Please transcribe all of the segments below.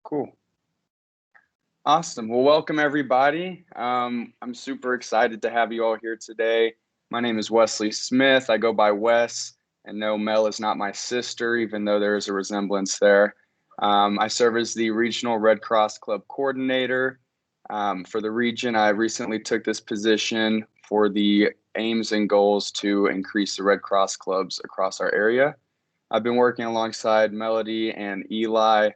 Cool. Awesome. Well, welcome everybody. I'm super excited to have you all here today. My name is Wesley Smith. I go by Wes, and no, Mel is not my sister, even though there is a resemblance there. I serve as the Regional Red Cross Club Coordinator for the region. I recently took this position for the aims and goals to increase the Red Cross clubs across our area. I've been working alongside Melody and Eli.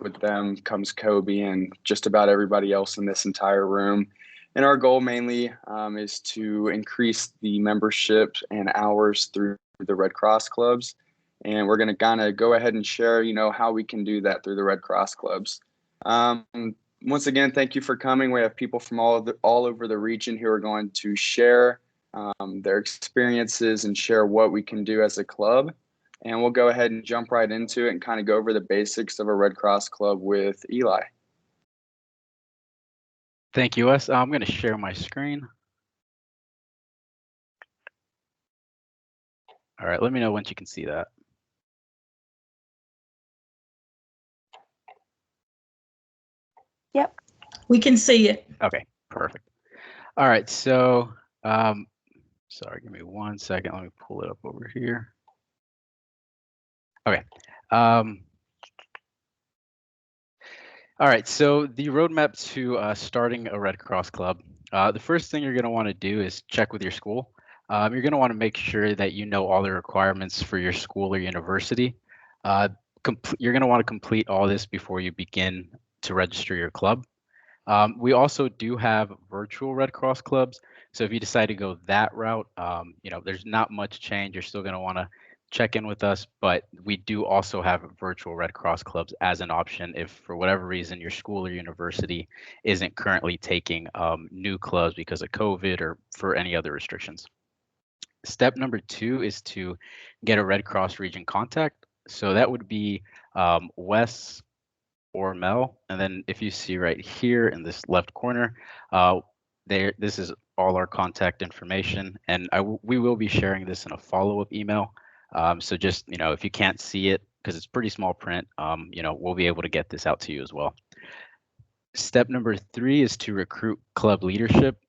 With them comes Kobe and just about everybody else in this entire room. And our goal mainly is to increase the membership and hours through the Red Cross clubs. And we're going to kind of go ahead and share, how we can do that through the Red Cross clubs. Once again, thank you for coming. We have people from all over the region who are going to share their experiences and share what we can do as a club. And we'll go ahead and jump right into it and kind of go over the basics of a Red Cross club with Eli. Thank you, Wes. I'm going to share my screen. All right, let me know once you can see that. Yep. We can see it. Okay, perfect. All right, so, sorry, give me 1 second. Let me pull it up over here. Okay. All right, so the roadmap to starting a Red Cross club. The first thing you're going to want to do is check with your school. You're going to want to make sure that you know all the requirements for your school or university. You're going to want to complete all this before you begin to register your club. We also do have virtual Red Cross clubs. So if you decide to go that route, there's not much change. You're still going to want to check in with us, but we do also have virtual Red Cross clubs as an option if for whatever reason your school or university isn't currently taking new clubs because of COVID or for any other restrictions. Step number 2 is to get a Red Cross region contact. So that would be Wes or Mel. And then if you see right here in this left corner, this is all our contact information. And we will be sharing this in a follow-up email. So just, if you can't see it, because it's pretty small print, we'll be able to get this out to you as well. Step number 3 is to recruit club leadership.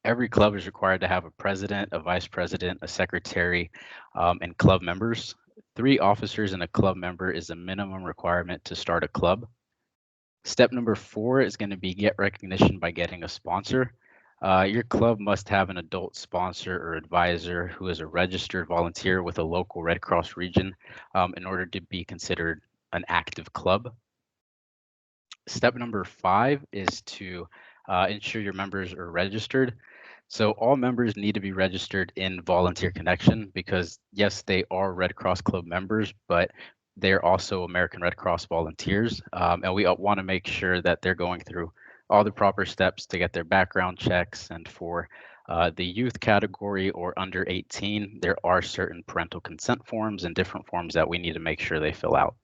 Every club is required to have a president, a vice president, a secretary, and club members. 3 officers and a club member is a minimum requirement to start a club. Step number 4 is going to be get recognition by getting a sponsor. Your club must have an adult sponsor or advisor who is a registered volunteer with a local Red Cross region in order to be considered an active club. Step number 5 is to ensure your members are registered. So all members need to be registered in Volunteer Connection because yes, they are Red Cross Club members, but they're also American Red Cross volunteers. And we want to make sure that they're going through all the proper steps to get their background checks. And for the youth category or under 18, there are certain parental consent forms and different forms that we need to make sure they fill out.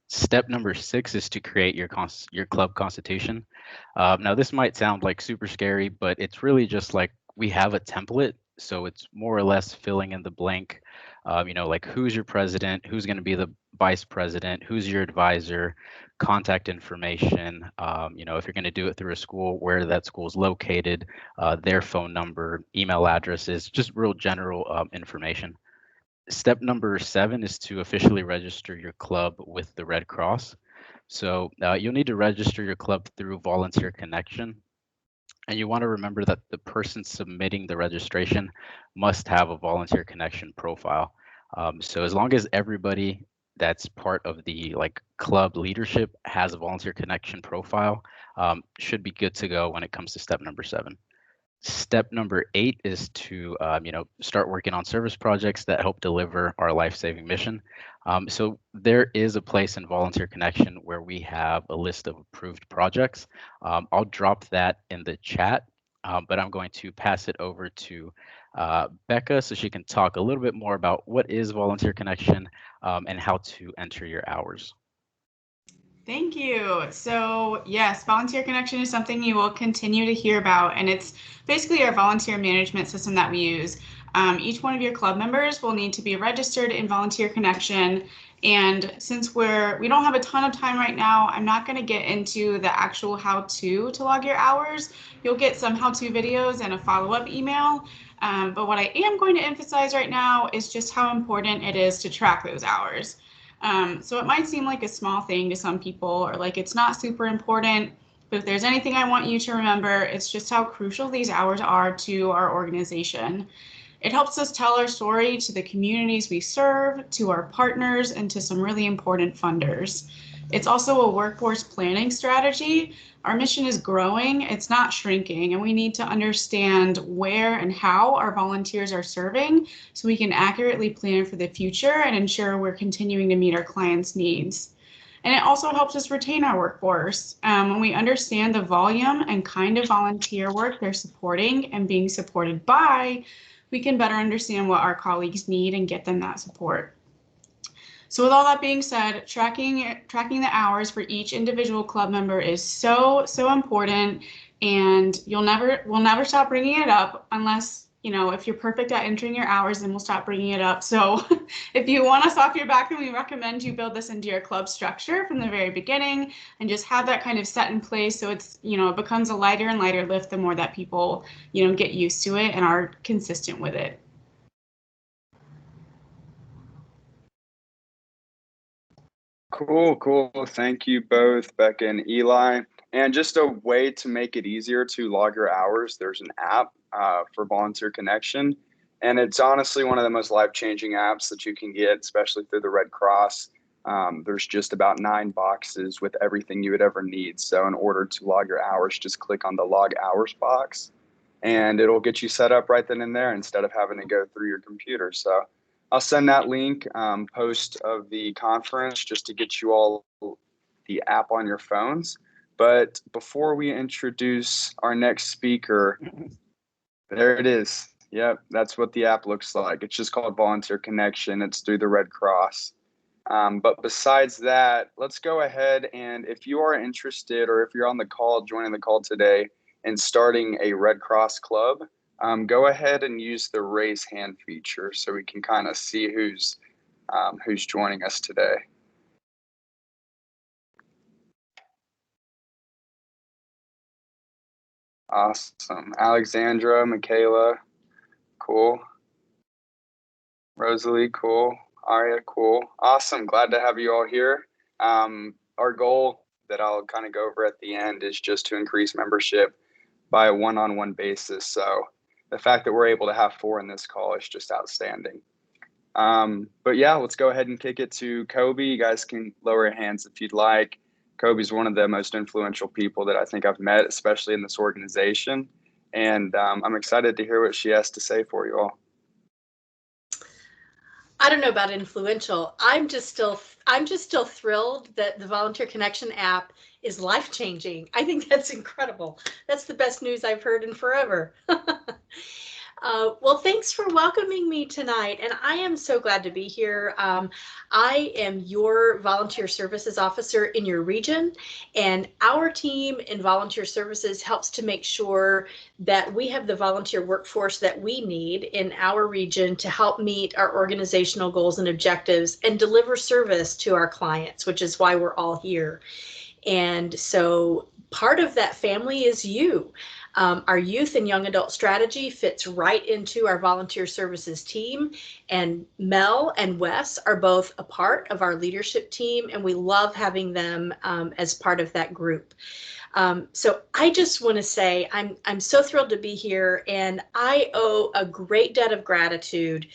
Step number 6 is to create your club constitution. Now this might sound like super scary, but it's really just like we have a template. So it's more or less filling in the blank, like who's your president, who's going to be the vice president, who's your advisor, contact information, if you're going to do it through a school, where that school is located, their phone number, email addresses, just real general information. Step number 7 is to officially register your club with the Red Cross. So you'll need to register your club through Volunteer Connection. And you want to remember that the person submitting the registration must have a Volunteer Connection profile. So as long as everybody that's part of the club leadership has a Volunteer Connection profile, should be good to go when it comes to step number 7. Step number 8 is to start working on service projects that help deliver our life-saving mission. So there is a place in Volunteer Connection where we have a list of approved projects. I'll drop that in the chat, but I'm going to pass it over to Becca so she can talk a little bit more about what is Volunteer Connection and how to enter your hours. Thank you. So yes, Volunteer Connection is something you will continue to hear about, and it's basically our volunteer management system that we use. Each one of your club members will need to be registered in Volunteer Connection. And since we don't have a ton of time right now, I'm not going to get into the actual how-to log your hours. You'll get some how-to videos and a follow-up email. But what I am going to emphasize right now is just how important it is to track those hours. So it might seem like a small thing to some people, or like it's not super important, but if there's anything I want you to remember, it's just how crucial these hours are to our organization. It helps us tell our story to the communities we serve, to our partners, and to some really important funders. It's also a workforce planning strategy. Our mission is growing, it's not shrinking, and we need to understand where and how our volunteers are serving so we can accurately plan for the future and ensure we're continuing to meet our clients' needs. And it also helps us retain our workforce. When we understand the volume and kind of volunteer work they're supporting and being supported by, we can better understand what our colleagues need and get them that support. So with all that being said, tracking the hours for each individual club member is so important, and we'll never stop bringing it up unless, if you're perfect at entering your hours, then we'll stop bringing it up. So if you want us off your back, then we recommend you build this into your club structure from the very beginning and just have that kind of set in place so it's, it becomes a lighter and lighter lift the more that people, get used to it and are consistent with it. Cool. Thank you both, Becca and Eli. And just a way to make it easier to log your hours, there's an app for Volunteer Connection. And it's honestly one of the most life-changing apps that you can get, especially through the Red Cross. There's just about 9 boxes with everything you would ever need. So in order to log your hours, just click on the log hours box and it'll get you set up right then and there instead of having to go through your computer. So I'll send that link post of the conference just to get you all the app on your phones. But before we introduce our next speaker, there it is. Yep, that's what the app looks like. It's just called Volunteer Connection. It's through the Red Cross. But besides that, let's go ahead and if you are interested or if you're on the call, joining the call today and starting a Red Cross club, go ahead and use the raise hand feature so we can kind of see who's joining us today. Awesome. Alexandra, Michaela, cool. Rosalie, cool. Aria, cool. Awesome. Glad to have you all here. Our goal that I'll kind of go over at the end is just to increase membership by a one-on-one basis. So the fact that we're able to have 4 in this call is just outstanding. But yeah, let's go ahead and kick it to Kobe. You guys can lower your hands if you'd like. Kobe's one of the most influential people that I think I've met, especially in this organization. And I'm excited to hear what she has to say for you all. I don't know about influential. I'm just still thrilled that the Volunteer Connection app is life-changing. I think that's incredible. That's the best news I've heard in forever. Well, thanks for welcoming me tonight, and I am so glad to be here. I am your volunteer services officer in your region, and our team in volunteer services helps to make sure that we have the volunteer workforce that we need in our region to help meet our organizational goals and objectives and deliver service to our clients, which is why we're all here. And so part of that family is you. Our youth and young adult strategy fits right into our volunteer services team, and Mel and Wes are both a part of our leadership team, and we love having them as part of that group. So I just want to say I'm so thrilled to be here, and I owe a great debt of gratitude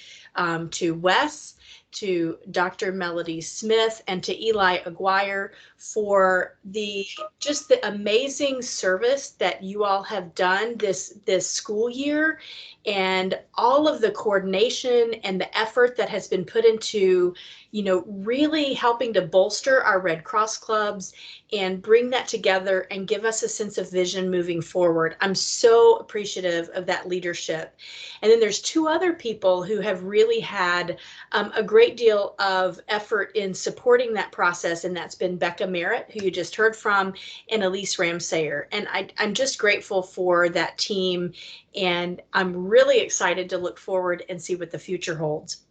to Wes, to Dr. Melody Smith, and to Eli Aguirre for just the amazing service that you all have done this school year, and all of the coordination and the effort that has been put into, really helping to bolster our Red Cross clubs and bring that together and give us a sense of vision moving forward. I'm so appreciative of that leadership. And then there's 2 other people who have really had a great great deal of effort in supporting that process, and that's been Becca Merritt, who you just heard from, and Elise Ramsayer. And I'm just grateful for that team, and I'm really excited to look forward and see what the future holds.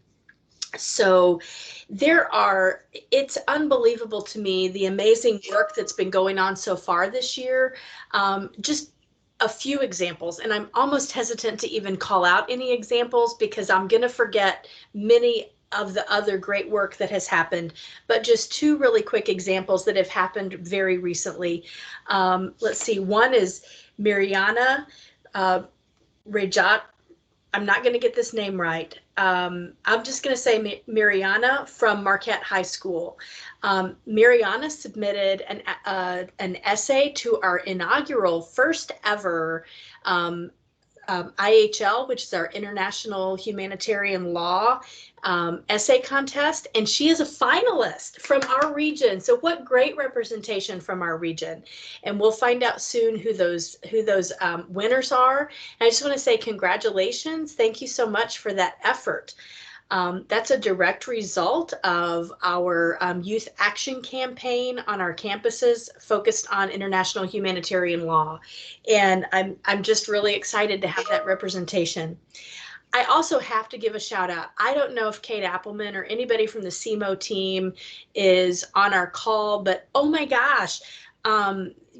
So it's unbelievable to me, the amazing work that's been going on so far this year. Just a few examples, and I'm almost hesitant to even call out any examples because I'm going to forget many of the other great work that has happened, but just two really quick examples that have happened very recently. Let's see, one is Mariana Rejat. I'm not going to get this name right. I'm just going to say Mariana from Marquette High School. Mariana submitted an essay to our inaugural first ever IHL, which is our International Humanitarian Law essay contest, and she is a finalist from our region. So what great representation from our region. And we'll find out soon who those winners are. And I just want to say congratulations. Thank you so much for that effort. That's a direct result of our youth action campaign on our campuses focused on international humanitarian law. And I'm just really excited to have that representation. I also have to give a shout out. I don't know if Kate Appleman or anybody from the CMO team is on our call, but oh my gosh,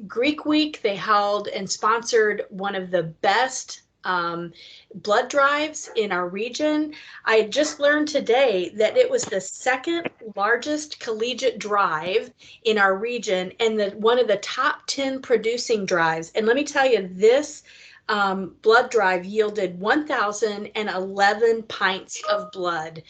Greek Week, they held and sponsored one of the best blood drives in our region. I just learned today that it was the second largest collegiate drive in our region and one of the top 10 producing drives. And let me tell you, this blood drive yielded 1,011 pints of blood.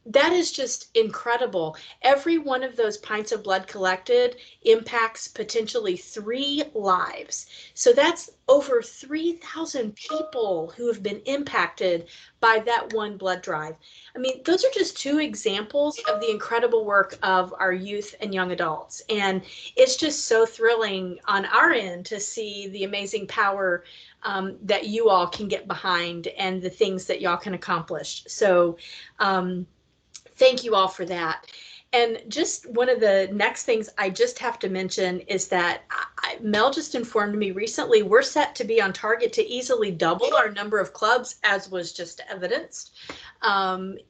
That is just incredible. Every one of those pints of blood collected impacts potentially 3 lives. So that's over 3,000 people who have been impacted by that one blood drive. I mean, those are just 2 examples of the incredible work of our youth and young adults. And it's just so thrilling on our end to see the amazing power that you all can get behind and the things that y'all can accomplish. So thank you all for that. And just one of the next things I just have to mention is that Mel just informed me recently, we're set to be on target to easily double our number of clubs, as was just evidenced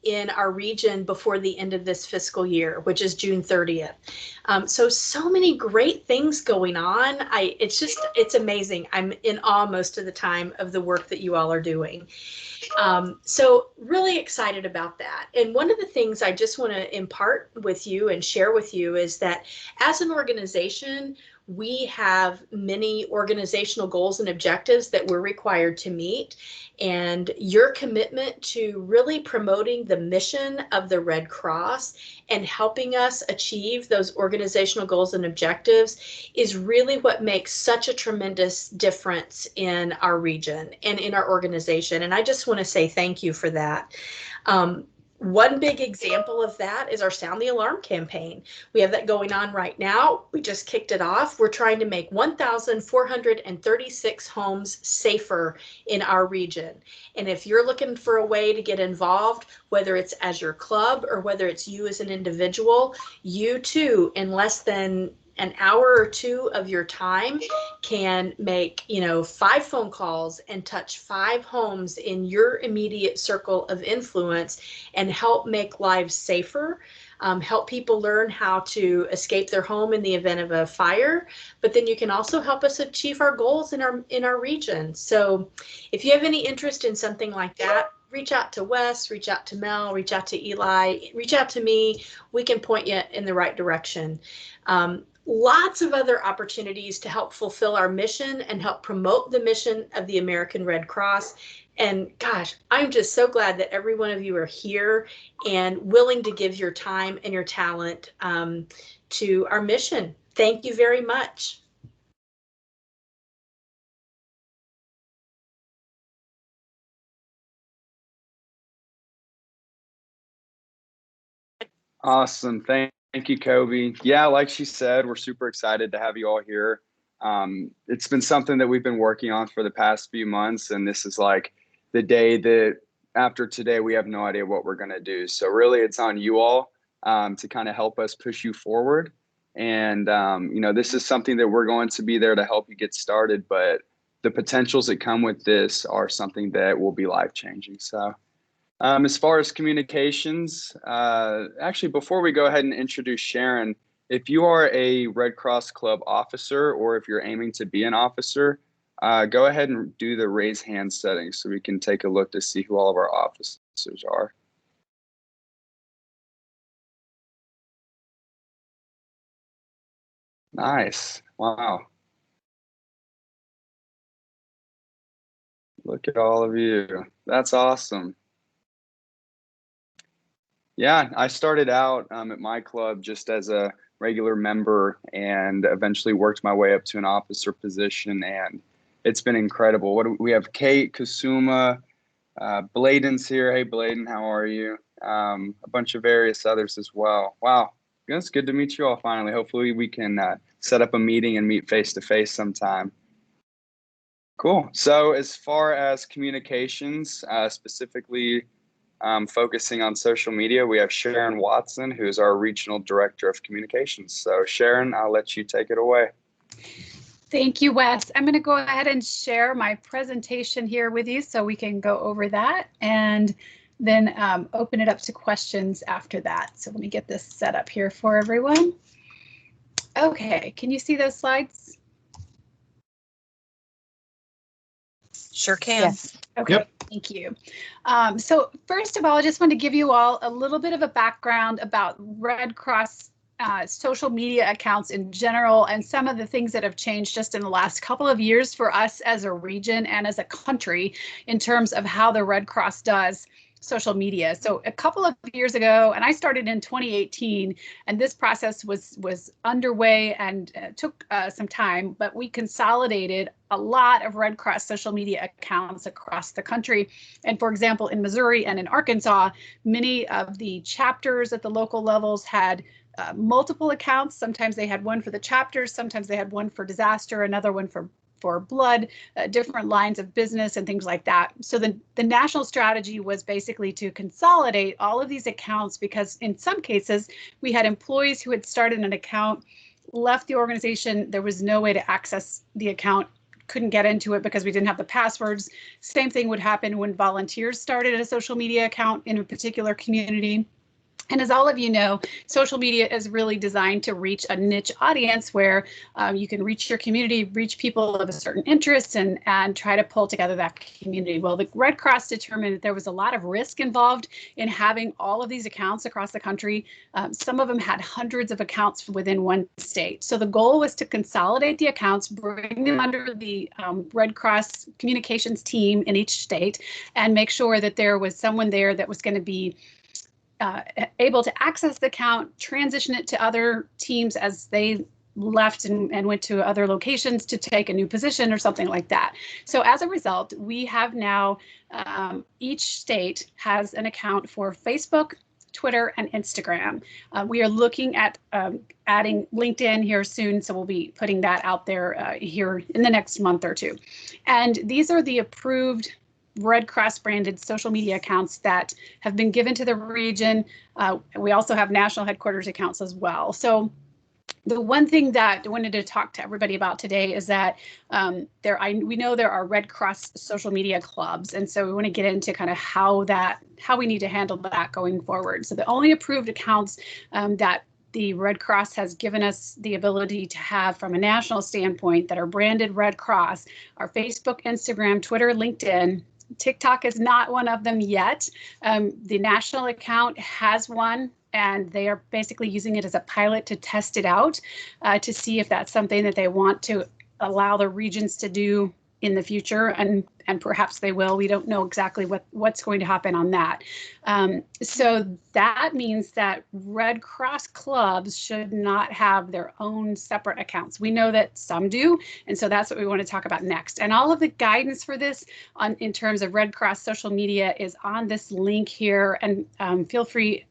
in our region before the end of this fiscal year, which is June 30th. So many great things going on. It's amazing. I'm in awe most of the time of the work that you all are doing. So really excited about that. And one of the things I just want to impart with you and share with you is that as an organization, we have many organizational goals and objectives that we're required to meet. And your commitment to really promoting the mission of the Red Cross and helping us achieve those organizational goals and objectives is really what makes such a tremendous difference in our region and in our organization. And I just want to say thank you for that. One big example of that is our Sound the Alarm campaign. We have that going on right now. We just kicked it off. We're trying to make 1,436 homes safer in our region. And if you're looking for a way to get involved, whether it's as your club or whether it's you as an individual, you too, in less than an hour or 2 of your time, can make 5 phone calls and touch 5 homes in your immediate circle of influence and help make lives safer, help people learn how to escape their home in the event of a fire, but then you can also help us achieve our goals in our region. So if you have any interest in something like that, reach out to Wes, reach out to Mel, reach out to Eli, reach out to me. We can point you in the right direction. Lots of other opportunities to help fulfill our mission and help promote the mission of the American Red Cross. And gosh, I'm just so glad that every one of you are here and willing to give your time and your talent to our mission. Thank you very much. Awesome. Thank you, Kobe. Yeah, like she said, we're super excited to have you all here. It's been something that we've been working on for the past few months, and this is like the day that after today, we have no idea what we're going to do. So really, it's on you all to kind of help us push you forward. And, this is something that we're going to be there to help you get started. But the potentials that come with this are something that will be life-changing. So as far as communications, actually, before we go ahead and introduce Sharon, if you are a Red Cross Club officer or if you're aiming to be an officer, go ahead and do the raise hand setting so we can take a look to see who all of our officers are. Nice. Wow. Look at all of you. That's awesome. Yeah, I started out at my club just as a regular member and eventually worked my way up to an officer position, and it's been incredible. We have Kate, Kasuma, Bladen's here. Hey, Bladen, how are you? A bunch of various others as well. Wow, it's good to meet you all finally. Hopefully we can set up a meeting and meet face-to-face sometime. Cool. So as far as communications, specifically focusing on social media, we have Sharon Watson, who's our Regional Director of Communications. So Sharon, I'll let you take it away. Thank you, Wes. I'm going to go ahead and share my presentation here with you so we can go over that and then open it up to questions after that. So let me get this set up here for everyone. Okay, can you see those slides? Sure can. Yes. Okay, yep. Thank you. So first of all, I just want to give you all a little bit of a background about Red Cross social media accounts in general and some of the things that have changed just in the last couple of years for us as a region and as a country in terms of how the Red Cross does social media. So a couple of years ago, and I started in 2018, and this process was underway and took some time, but we consolidated a lot of Red Cross social media accounts across the country. And for example, in Missouri and in Arkansas, many of the chapters at the local levels had multiple accounts. Sometimes they had one for the chapters, sometimes they had one for disaster, another one for blood, different lines of business and things like that. So the national strategy was basically to consolidate all of these accounts because in some cases we had employees who had started an account, left the organization, there was no way to access the account, couldn't get into it because we didn't have the passwords. Same thing would happen when volunteers started a social media account in a particular community. And as all of you know, social media is really designed to reach a niche audience where you can reach your community, reach people of a certain interest and try to pull together that community. Well, the Red Cross determined that there was a lot of risk involved in having all of these accounts across the country. Some of them had hundreds of accounts within one state. So the goal was to consolidate the accounts, bring them under the Red Cross communications team in each state, and make sure that there was someone there that was going to be able to access the account, transition it to other teams as they left and went to other locations to take a new position or something like that. So as a result, we have now, each state has an account for Facebook, Twitter, and Instagram. We are looking at adding LinkedIn here soon, so we'll be putting that out there here in the next month or two. And these are the approved Red Cross branded social media accounts that have been given to the region. We also have national headquarters accounts as well. So the one thing that I wanted to talk to everybody about today is that we know there are Red Cross social media clubs, and so we want to get into kind of how we need to handle that going forward. So the only approved accounts that the Red Cross has given us the ability to have from a national standpoint that are branded Red Cross are Facebook, Instagram, Twitter, LinkedIn. TikTok is not one of them yet. The national account has one, and they are basically using it as a pilot to test it out to see if that's something that they want to allow the regions to do in the future, and perhaps they will. We don't know exactly what's going to happen on that. So that means that Red Cross clubs should not have their own separate accounts. We know that some do, and so that's what we want to talk about next. And all of the guidance for this in terms of Red Cross social media is on this link here, and feel free,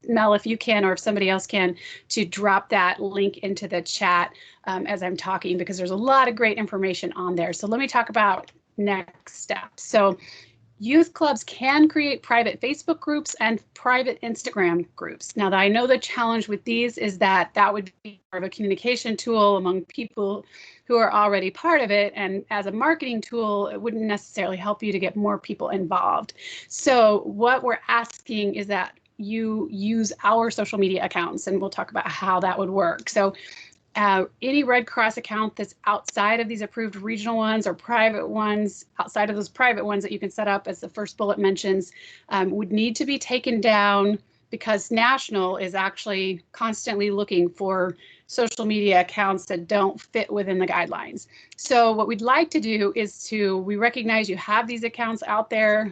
Mel, if you can, or if somebody else can, to drop that link into the chat as I'm talking, because there's a lot of great information on there. So let me talk about next steps. So youth clubs can create private Facebook groups and private Instagram groups. Now, I know the challenge with these is that that would be more of a communication tool among people who are already part of it. And as a marketing tool, it wouldn't necessarily help you to get more people involved. So what we're asking is that you use our social media accounts, and we'll talk about how that would work. So any Red Cross account that's outside of these approved regional ones or private ones, outside of those private ones that you can set up, as the first bullet mentions, would need to be taken down, because National is actually constantly looking for social media accounts that don't fit within the guidelines. So what we'd like to do is we recognize you have these accounts out there,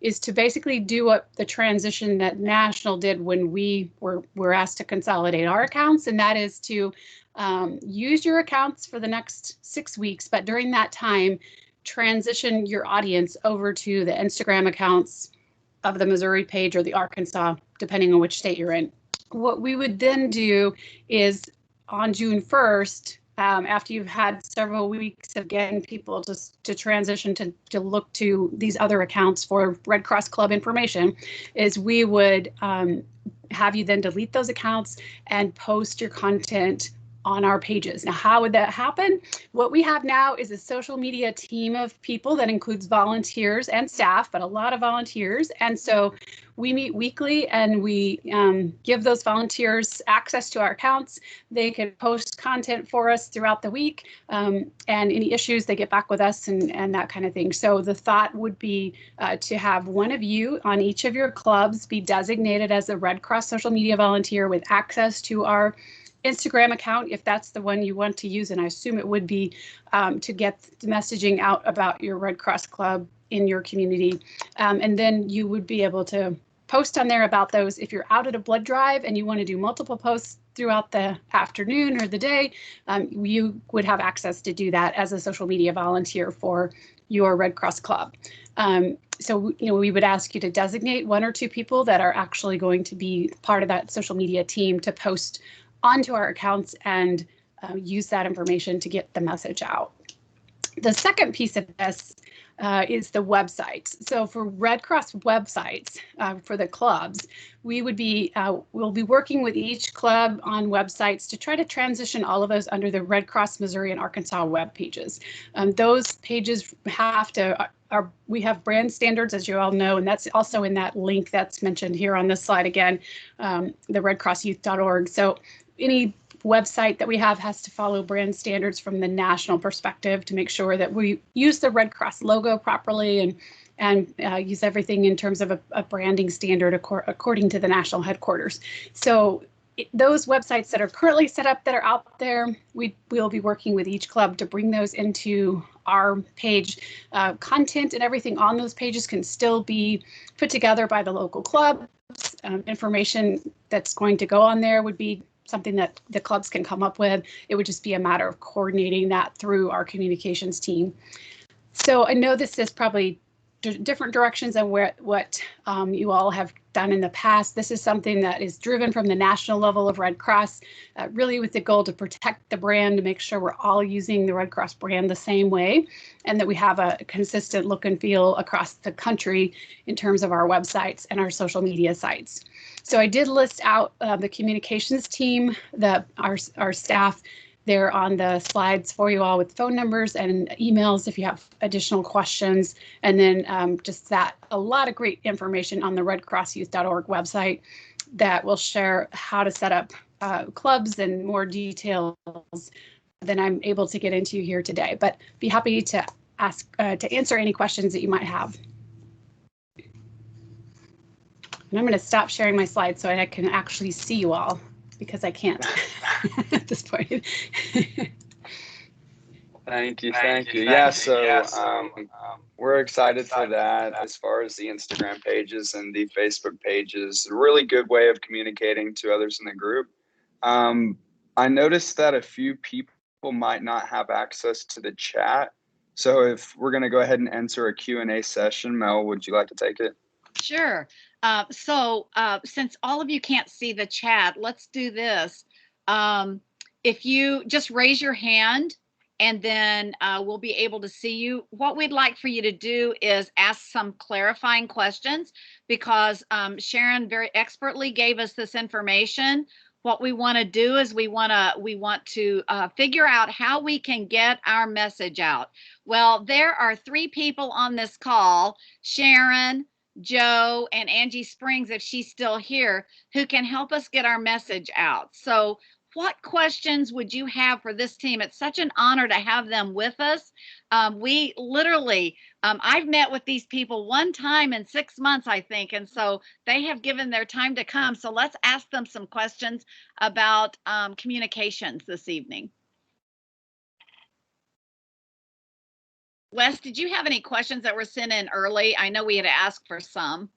is to basically do what the transition that National did when we were asked to consolidate our accounts, and that is to use your accounts for the next 6 weeks, but during that time, transition your audience over to the Instagram accounts of the Missouri page or the Arkansas, depending on which state you're in. What we would then do is on June 1st, after you've had several weeks of getting people to transition to look to these other accounts for Red Cross Club information, is we would have you then delete those accounts and post your content on our pages. Now, how would that happen? What we have now is a social media team of people that includes volunteers and staff, but a lot of volunteers. And so we meet weekly, and we give those volunteers access to our accounts. They can post content for us throughout the week, and any issues, they get back with us and that kind of thing. So the thought would be to have one of you on each of your clubs be designated as a Red Cross social media volunteer with access to our Instagram account, if that's the one you want to use, and I assume it would be, to get the messaging out about your Red Cross Club in your community. And then you would be able to post on there about those. If you're out at a blood drive and you want to do multiple posts throughout the afternoon or the day, you would have access to do that as a social media volunteer for your Red Cross Club. So, we would ask you to designate one or two people that are actually going to be part of that social media team to post onto our accounts and use that information to get the message out. The second piece of this is the websites. So for Red Cross websites, for the clubs, we'll be working with each club on websites to try to transition all of those under the Red Cross Missouri and Arkansas web pages. Those pages we have brand standards, as you all know, and that's also in that link that's mentioned here on this slide again, the redcrossyouth.org. So any website that we have has to follow brand standards from the national perspective to make sure that we use the Red Cross logo properly and use everything in terms of a branding standard according to the national headquarters. So those websites that are currently set up that are out there, we'll be working with each club to bring those into our page. Content and everything on those pages can still be put together by the local clubs. Information that's going to go on there would be something that the clubs can come up with. It would just be a matter of coordinating that through our communications team. So I know this is probably different directions than what you all have done in the past. This is something that is driven from the national level of Red Cross, really with the goal to protect the brand, to make sure we're all using the Red Cross brand the same way, and that we have a consistent look and feel across the country in terms of our websites and our social media sites. So I did list out the communications team, our staff there on the slides for you all, with phone numbers and emails if you have additional questions. And then just a lot of great information on the redcrossyouth.org website that will share how to set up clubs and more details than I'm able to get into here today. But be happy to answer any questions that you might have. And I'm going to stop sharing my slides so I can actually see you all, because I can't at this point. Thank you. Yeah, so we're excited for that. As far as the Instagram pages and the Facebook pages, a really good way of communicating to others in the group. I noticed that a few people might not have access to the chat. So if we're going to go ahead and enter a Q&A session, Mel, would you like to take it? Sure. So since all of you can't see the chat, let's do this. If you just raise your hand and then we'll be able to see you. What we'd like for you to do is ask some clarifying questions, because Sharon very expertly gave us this information. What we want to do is we want to figure out how we can get our message out. Well, there are 3 people on this call, Sharon, Joe, and Angie Springs, if she's still here, who can help us get our message out. So what questions would you have for this team? It's such an honor to have them with us. We literally, I've met with these people one time in 6 months, I think, and so they have given their time to come. So let's ask them some questions about communications this evening. Wes, did you have any questions that were sent in early? I know we had asked for some.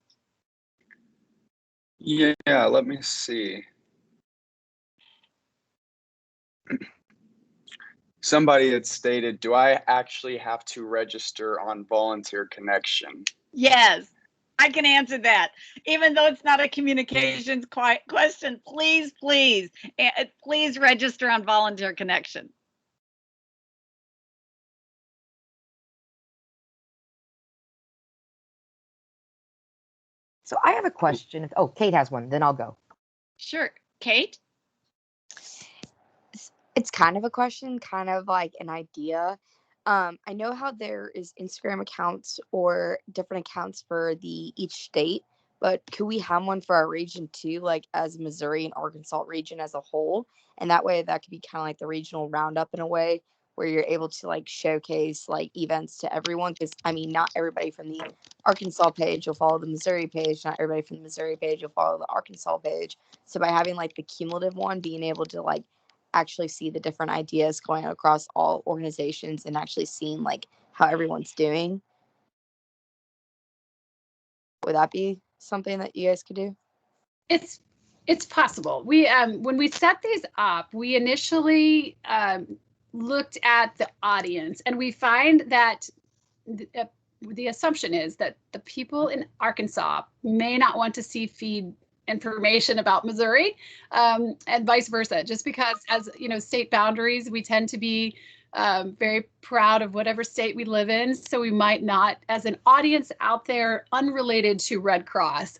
Yeah, let me see. Somebody had stated, do I actually have to register on Volunteer Connection? Yes, I can answer that. Even though it's not a communications question, please register on Volunteer Connection. So I have a question. Oh, Kate has one, then I'll go. Sure. Kate? It's kind of a question, kind of like an idea. I know how there is Instagram accounts or different accounts for each state, but could we have one for our region too, like as Missouri and Arkansas region as a whole? And that way that could be kind of like the regional roundup in a way, where you're able to like showcase like events to everyone. Because I mean, not everybody from the Arkansas page will follow the Missouri page. Not everybody from the Missouri page will follow the Arkansas page. So by having like the cumulative one, being able to like actually see the different ideas going across all organizations and actually seeing like how everyone's doing. Would that be something that you guys could do? It's possible. We when we set these up, we initially looked at the audience, and we find that the assumption is that the people in Arkansas may not want to see feed information about Missouri, and vice versa, just because, as you know, state boundaries, we tend to be very proud of whatever state we live in. So we might not, as an audience out there unrelated to Red Cross,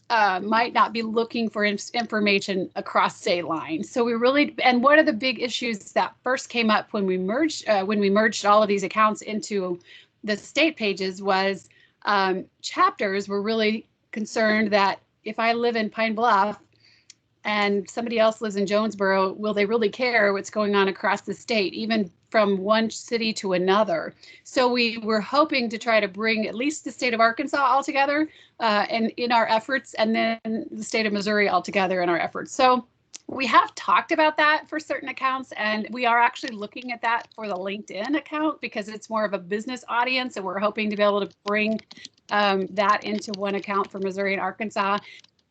might not be looking for information across state lines. So we really, and one of the big issues that first came up when we merged all of these accounts into the state pages was chapters were really concerned that if I live in Pine Bluff and somebody else lives in Jonesboro, will they really care what's going on across the state, even from one city to another? So we were hoping to try to bring at least the state of Arkansas all together and in our efforts, and then the state of Missouri all together in our efforts. So we have talked about that for certain accounts, and we are actually looking at that for the LinkedIn account because it's more of a business audience, and we're hoping to be able to bring that into one account for Missouri and Arkansas.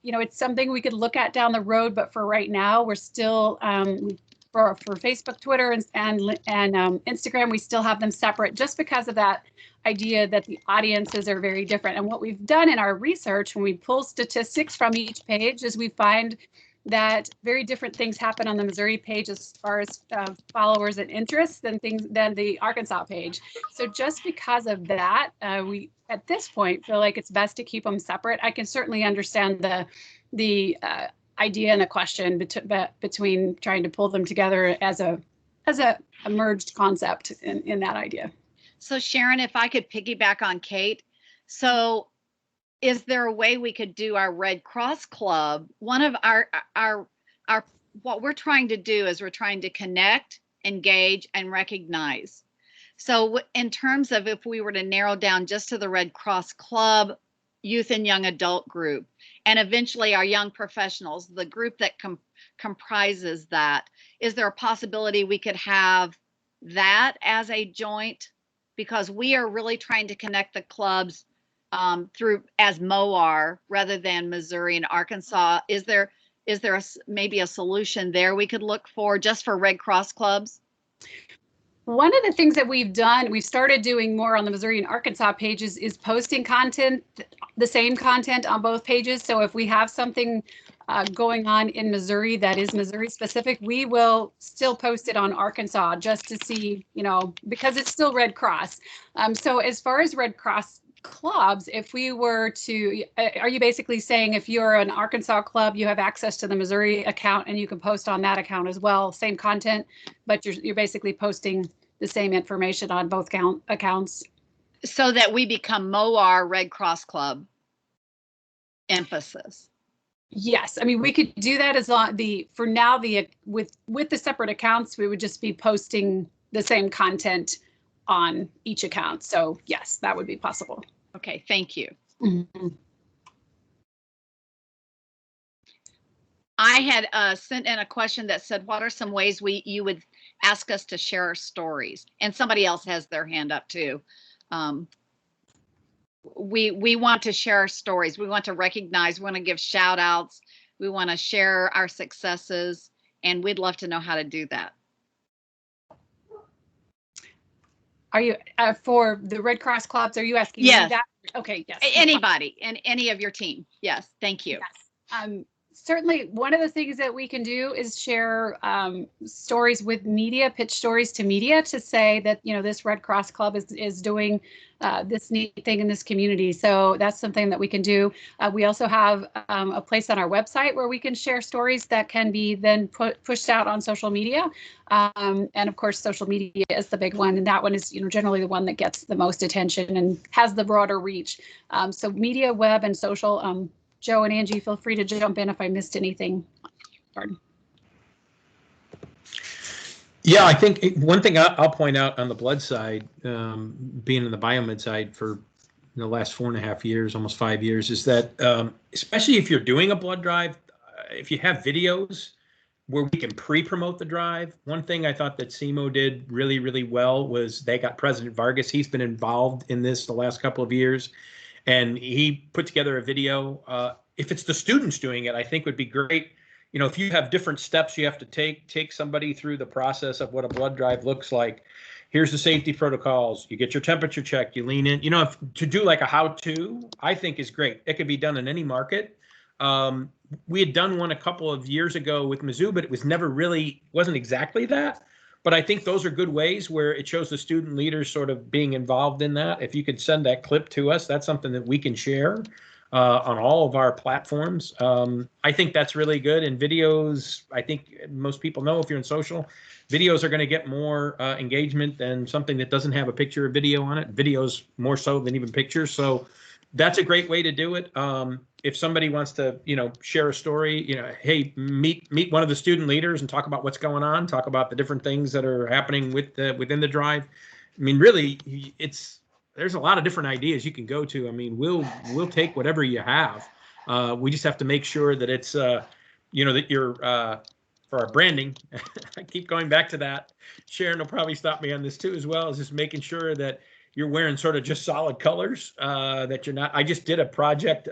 You know, it's something we could look at down the road, but for right now, we're still for Facebook, Twitter, and Instagram, we still have them separate just because of that idea that the audiences are very different. And what we've done in our research, when we pull statistics from each page, is we find that very different things happen on the Missouri page as far as followers and interests than the Arkansas page. So just because of that, we at this point feel like it's best to keep them separate. I can certainly understand the idea and the question between trying to pull them together as a merged concept in that idea. So Sharon, if I could piggyback on Kate, so is there a way we could do our Red Cross Club? One of our what we're trying to do is we're trying to connect, engage, and recognize. So in terms of if we were to narrow down just to the Red Cross Club, youth and young adult group, and eventually our young professionals, the group that comprises that, is there a possibility we could have that as a joint? Because we are really trying to connect the clubs through as MOAR rather than Missouri and Arkansas. Is there maybe a solution there we could look for just for Red Cross clubs? One of the things that we've started doing more on the Missouri and Arkansas pages is posting content, the same content on both pages. So if we have something going on in Missouri that is Missouri specific, we will still post it on Arkansas just to see, because it's still Red Cross. So as far as Red Cross clubs, if we were to, are you basically saying if you're an Arkansas club, you have access to the Missouri account and you can post on that account as well, same content, but you're basically posting the same information on both accounts? So that we become MOAR Red Cross Club emphasis. Yes, I mean, we could do that as long for now, with the separate accounts, we would just be posting the same content on each account. So yes, that would be possible. Okay, thank you. Mm-hmm. I had sent in a question that said, what are some ways you would ask us to share our stories? And somebody else has their hand up too. We want to share our stories. We want to recognize, we want to give shout outs. We want to share our successes, and we'd love to know how to do that. Are you, for the Red Cross clubs, are you asking Yes. me that? Okay, yes. Anybody and any of your team. Yes, thank you. Yes. Certainly, one of the things that we can do is share stories with media, pitch stories to media to say that, this Red Cross Club is doing this neat thing in this community. So that's something that we can do. We also have a place on our website where we can share stories that can be then pushed out on social media. And of course, social media is the big one. And that one is, generally the one that gets the most attention and has the broader reach. So media, web, and social. Joe and Angie, feel free to jump in if I missed anything. Yeah, I think one thing I'll point out on the blood side, being in the biomed side for the last 4.5 years, almost 5 years, is that especially if you're doing a blood drive, if you have videos where we can pre-promote the drive. One thing I thought that SEMO did really, really well was they got President Vargas. He's been involved in this the last couple of years. And he put together a video. If it's the students doing it, I think would be great. If you have different steps you have to take somebody through the process of what a blood drive looks like. Here's the safety protocols. You get your temperature checked. You lean in. To do like a how-to, I think is great. It could be done in any market. We had done one a couple of years ago with Mizzou, but it was wasn't exactly that. But I think those are good ways where it shows the student leaders sort of being involved in that. If you could send that clip to us, that's something that we can share on all of our platforms. I think that's really good. And videos, I think most people know if you're in social, videos are going to get more engagement than something that doesn't have a picture or video on it. Videos more so than even pictures. So that's a great way to do it. If somebody wants to, share a story, hey, meet one of the student leaders and talk about what's going on, talk about the different things that are happening within the drive. I mean, really, there's a lot of different ideas you can go to. I mean, we'll take whatever you have. We just have to make sure that it's, that you're for our branding. I keep going back to that. Sharon will probably stop me on this too, as well, as just making sure that you're wearing sort of just solid colors, that you're not. I just did a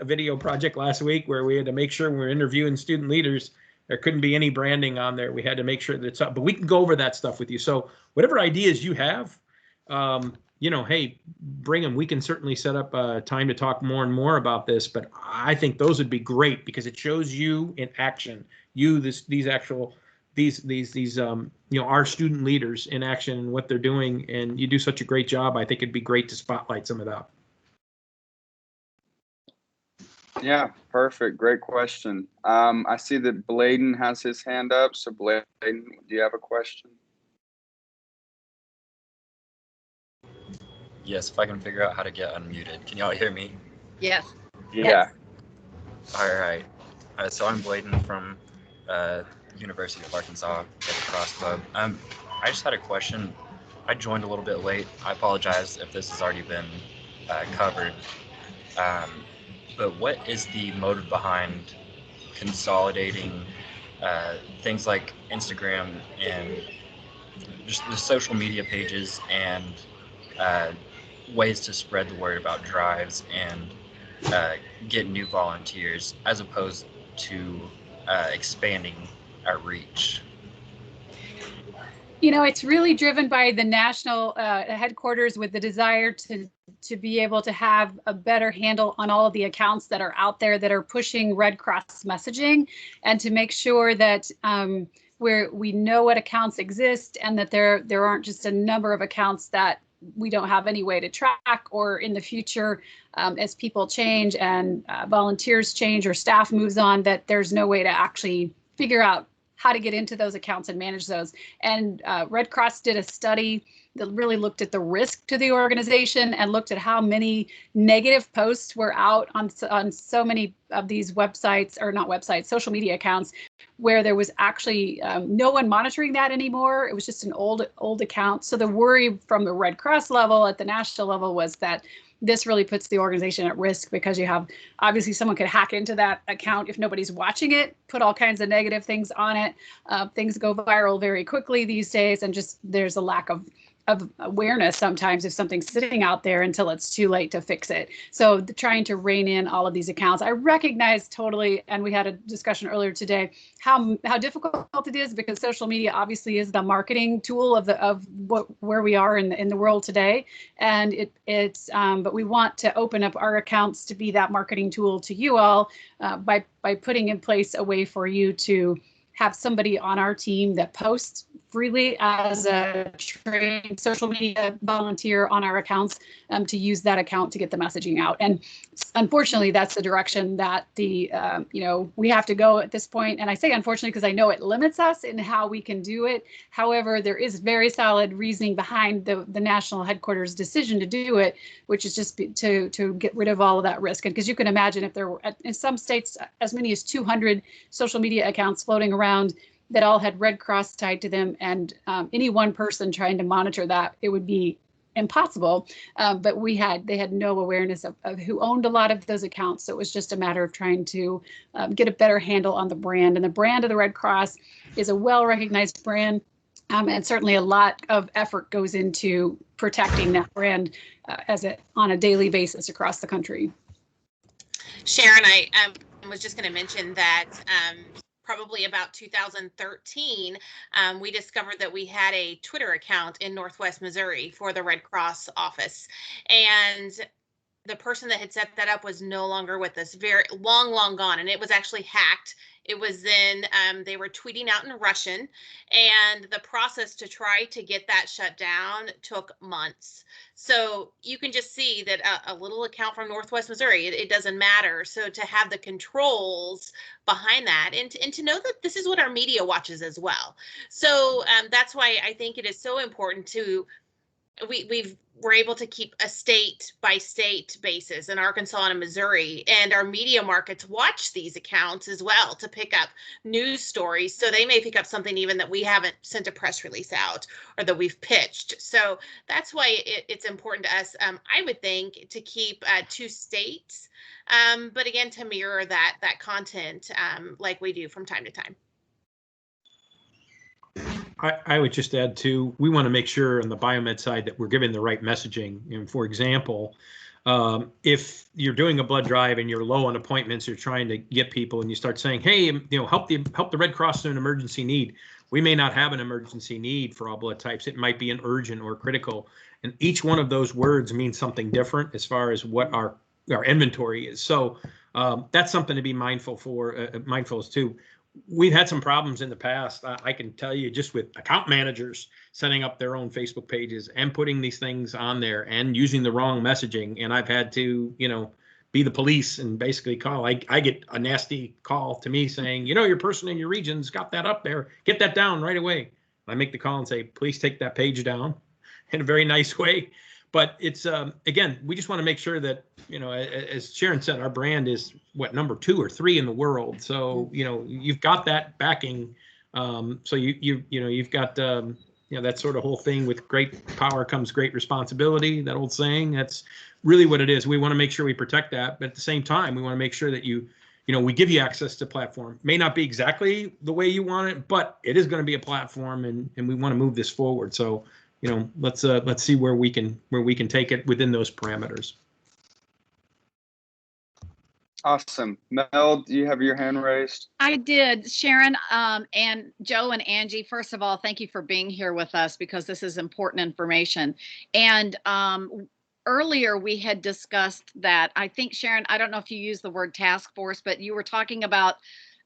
video project last week where we had to make sure when we were interviewing student leaders, there couldn't be any branding on there. We had to make sure that it's up, but we can go over that stuff with you. So whatever ideas you have, hey, bring them. We can certainly set up time to talk more and more about this, but I think those would be great because it shows you in action, our student leaders in action and what they're doing, and you do such a great job. I think it'd be great to spotlight some of that. Yeah, perfect. Great question. I see that Bladen has his hand up. So Bladen, do you have a question? Yes, if I can figure out how to get unmuted. Can y'all hear me? Yes. Yeah. All right. So I'm Bladen from University of Arkansas Red Cross Club. I just had a question. I joined a little bit late. I apologize if this has already been covered. But what is the motive behind consolidating things like Instagram and just the social media pages and ways to spread the word about drives and get new volunteers as opposed to expanding our reach? It's really driven by the national headquarters with the desire to be able to have a better handle on all of the accounts that are out there that are pushing Red Cross messaging, and to make sure that where we know what accounts exist and that there aren't just a number of accounts that we don't have any way to track, or in the future, as people change and volunteers change or staff moves on, that there's no way to actually figure out how to get into those accounts and manage those. And Red Cross did a study that really looked at the risk to the organization and looked at how many negative posts were out on so many of these websites, or not websites, social media accounts, where there was actually no one monitoring that anymore. It was just an old account. So the worry from the Red Cross level at the national level was that this really puts the organization at risk, because you have, obviously someone could hack into that account if nobody's watching it, put all kinds of negative things on it. Things go viral very quickly these days, and just there's a lack of awareness sometimes if something's sitting out there until it's too late to fix it. So trying to rein in all of these accounts, I recognize totally, and we had a discussion earlier today, how difficult it is, because social media obviously is the marketing tool of where we are in the world today, and but we want to open up our accounts to be that marketing tool to you all by putting in place a way for you to have somebody on our team that posts freely as a trained social media volunteer on our accounts, to use that account to get the messaging out. And unfortunately, that's the direction that we have to go at this point. And I say unfortunately because I know it limits us in how we can do it. However, there is very solid reasoning behind the national headquarters decision to do it, which is just to get rid of all of that risk. And because you can imagine, if there were in some states as many as 200 social media accounts floating around that all had Red Cross tied to them, and any one person trying to monitor that, it would be impossible. But they had no awareness of who owned a lot of those accounts. So it was just a matter of trying to get a better handle on the brand. And the brand of the Red Cross is a well-recognized brand. And certainly a lot of effort goes into protecting that brand on a daily basis across the country. Sharon, I was just going to mention that probably about 2013, we discovered that we had a Twitter account in Northwest Missouri for the Red Cross office. And the person that had set that up was no longer with us, very long gone. And it was actually hacked. It was then they were tweeting out in Russian, and the process to try to get that shut down took months. So you can just see that a little account from Northwest Missouri, it doesn't matter. So to have the controls behind that, and to know that this is what our media watches as well. So that's why I think it is so important to we're able to keep a state by state basis in Arkansas and in Missouri, and our media markets watch these accounts as well to pick up news stories. So they may pick up something even that we haven't sent a press release out or that we've pitched. So that's why it's important to us, I would think, to keep 2 states, but again, to mirror that content like we do from time to time. I would just add too, we want to make sure on the biomed side that we're giving the right messaging. And for example, if you're doing a blood drive and you're low on appointments, you're trying to get people, and you start saying, hey, help the Red Cross in an emergency need. We may not have an emergency need for all blood types. It might be an urgent or critical. And each one of those words means something different as far as what our inventory is. So that's something to be mindful as too. We've had some problems in the past. I can tell you, just with account managers setting up their own Facebook pages and putting these things on there and using the wrong messaging. And I've had to, be the police and basically call. I get a nasty call to me saying, your person in your region's got that up there. Get that down right away. I make the call and say, please take that page down in a very nice way. But it's, again, we just want to make sure that, as Sharon said, our brand is number 2 or 3 in the world. So, you've got that backing. So you've got, that sort of whole thing with great power comes great responsibility, that old saying. That's really what it is. We want to make sure we protect that. But at the same time, we want to make sure that we give you access to platform. May not be exactly the way you want it, but it is going to be a platform, and we want to move this forward. So, let's see where we can take it within those parameters. Awesome. Mel, do you have your hand raised? I did, Sharon, and Joe and Angie. First of all, thank you for being here with us because this is important information. And earlier we had discussed that. I think, Sharon, I don't know if you used the word task force, but you were talking about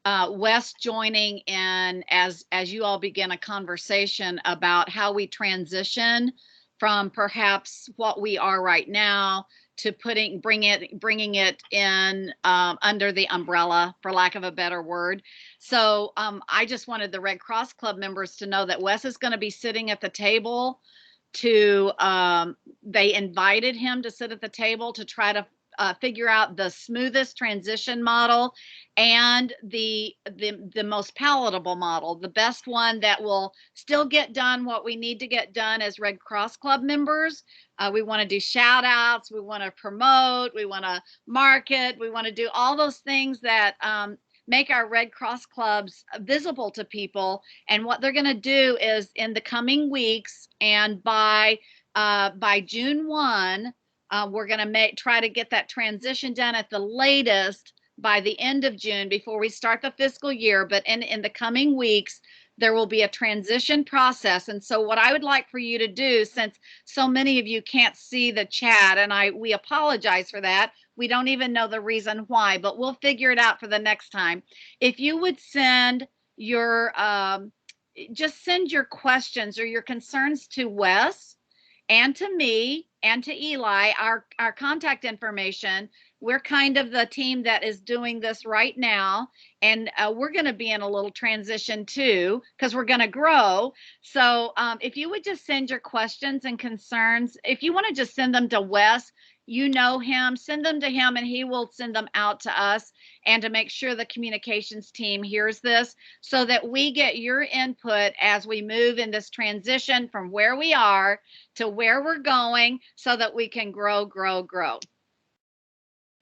Wes joining in as you all begin a conversation about how we transition from perhaps what we are right now to bringing it in under the umbrella, for lack of a better word. So I just wanted the Red Cross Club members to know that Wes is going to be sitting at the table they invited him to sit at the table to try to figure out the smoothest transition model and the most palatable model, the best one that will still get done what we need to get done as Red Cross Club members. We want to do shout outs, we want to promote, we want to market, we want to do all those things that make our Red Cross clubs visible to people. And what they're going to do is in the coming weeks and by June 1, we're going to try to get that transition done at the latest by the end of June before we start the fiscal year. But in the coming weeks, there will be a transition process. And so what I would like for you to do, since so many of you can't see the chat, and we apologize for that. We don't even know the reason why, but we'll figure it out for the next time. If you would send your, just send your questions or your concerns to Wes and to me and to Eli, our contact information. We're kind of the team that is doing this right now. And we're going to be in a little transition too, because we're going to grow. So if you would just send your questions and concerns, if you want to just send them to Wes, you know him, send them to him and he will send them out to us, and to make sure the communications team hears this so that we get your input as we move in this transition from where we are to where we're going so that we can grow.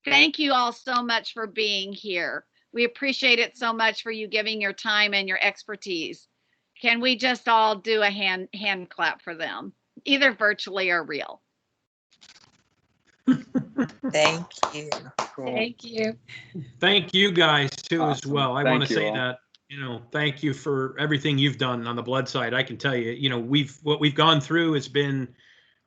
Thank you all so much for being here. We appreciate it so much for you giving your time and your expertise. Can we just all do a hand clap for them, either virtually or real? Thank you. Cool. Thank you. Thank you guys too as Awesome. well. I Thank want to you say all. that, thank you for everything you've done on the blood side. I can tell you, what we've gone through has been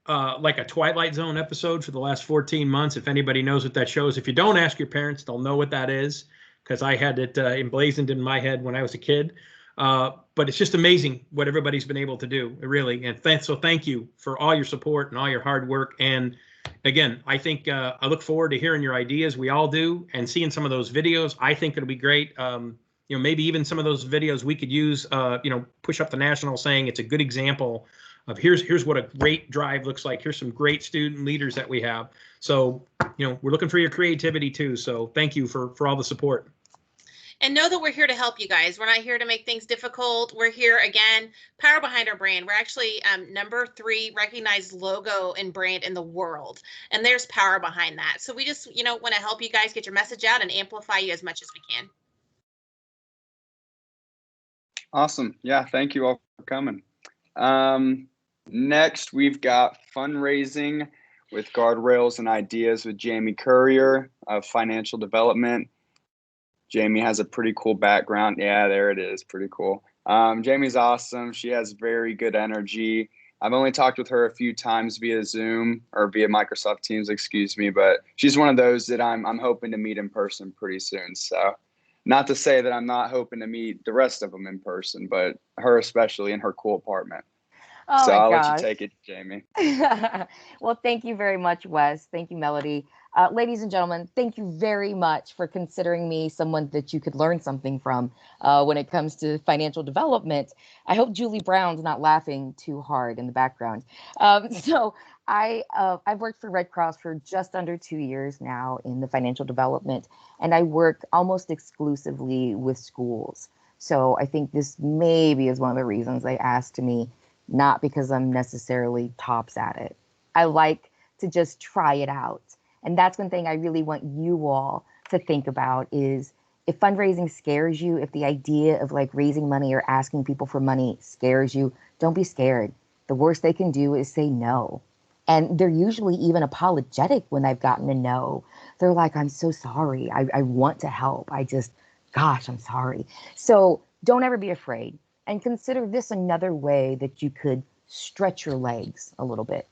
like a Twilight Zone episode for the last 14 months. If anybody knows what that show is, if you don't ask your parents, they'll know what that is, because I had it emblazoned in my head when I was a kid. But it's just amazing what everybody's been able to do, really. And so thank you for all your support and all your hard work. And again, I think I look forward to hearing your ideas. We all do, and seeing some of those videos. I think it'll be great. Maybe even some of those videos we could use, push up the national, saying it's a good example of here's what a great drive looks like. Here's some great student leaders that we have. So, we're looking for your creativity too. So thank you for all the support. And know that we're here to help you guys. We're not here to make things difficult. We're here, again, power behind our brand. We're actually number 3 recognized logo and brand in the world. And there's power behind that. So we just, want to help you guys get your message out and amplify you as much as we can. Awesome. Yeah, thank you all for coming. Next, we've got fundraising with Guardrails and Ideas with Jamie Courier of Financial Development. Jamie has a pretty cool background. Yeah, there it is. Pretty cool. Jamie's awesome. She has very good energy. I've only talked with her a few times via Zoom or via Microsoft Teams, excuse me, but she's one of those that I'm hoping to meet in person pretty soon. So not to say that I'm not hoping to meet the rest of them in person, but her especially in her cool apartment. Oh So my I'll let gosh. you take it, Jamie. Well, thank you very much, Wes. Thank you, Melody. Ladies and gentlemen, thank you very much for considering me someone that you could learn something from when it comes to financial development. I hope Julie Brown's not laughing too hard in the background. So I've worked for Red Cross for just under 2 years now in the financial development, and I work almost exclusively with schools. So I think this maybe is one of the reasons they asked me, not because I'm necessarily tops at it. I like to just try it out. And that's one thing I really want you all to think about is if fundraising scares you, if the idea of like raising money or asking people for money scares you, don't be scared. The worst they can do is say no. And they're usually even apologetic when I've gotten to know. They're like, I'm so sorry. I want to help. Gosh, I'm sorry. So don't ever be afraid. And consider this another way that you could stretch your legs a little bit.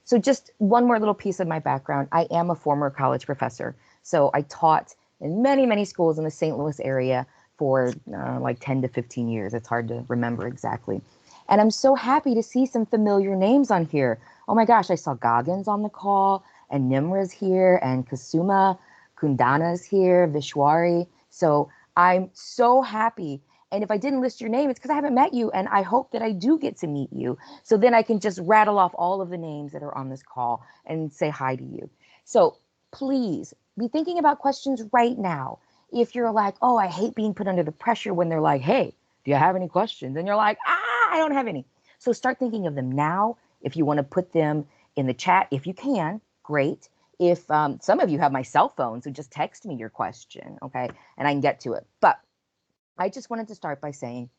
So just one more little piece of my background. I am a former college professor. So I taught in many, many schools in the St. Louis area for like 10 to 15 years. It's hard to remember exactly. And I'm so happy to see some familiar names on here. Oh my gosh, I saw Goggins on the call, and Nimra's here, and Kasuma Kundana's here, Vishwari. So I'm so happy. And if I didn't list your name, it's because I haven't met you, and I hope that I do get to meet you. So then I can just rattle off all of the names that are on this call and say hi to you. So please be thinking about questions right now. If you're like, oh, I hate being put under the pressure when they're like, hey, do you have any questions? And you're like, I don't have any. So start thinking of them now. If you want to put them in the chat, if you can, great. If some of you have my cell phone, so just text me your question, okay? And I can get to it. But I just wanted to start by saying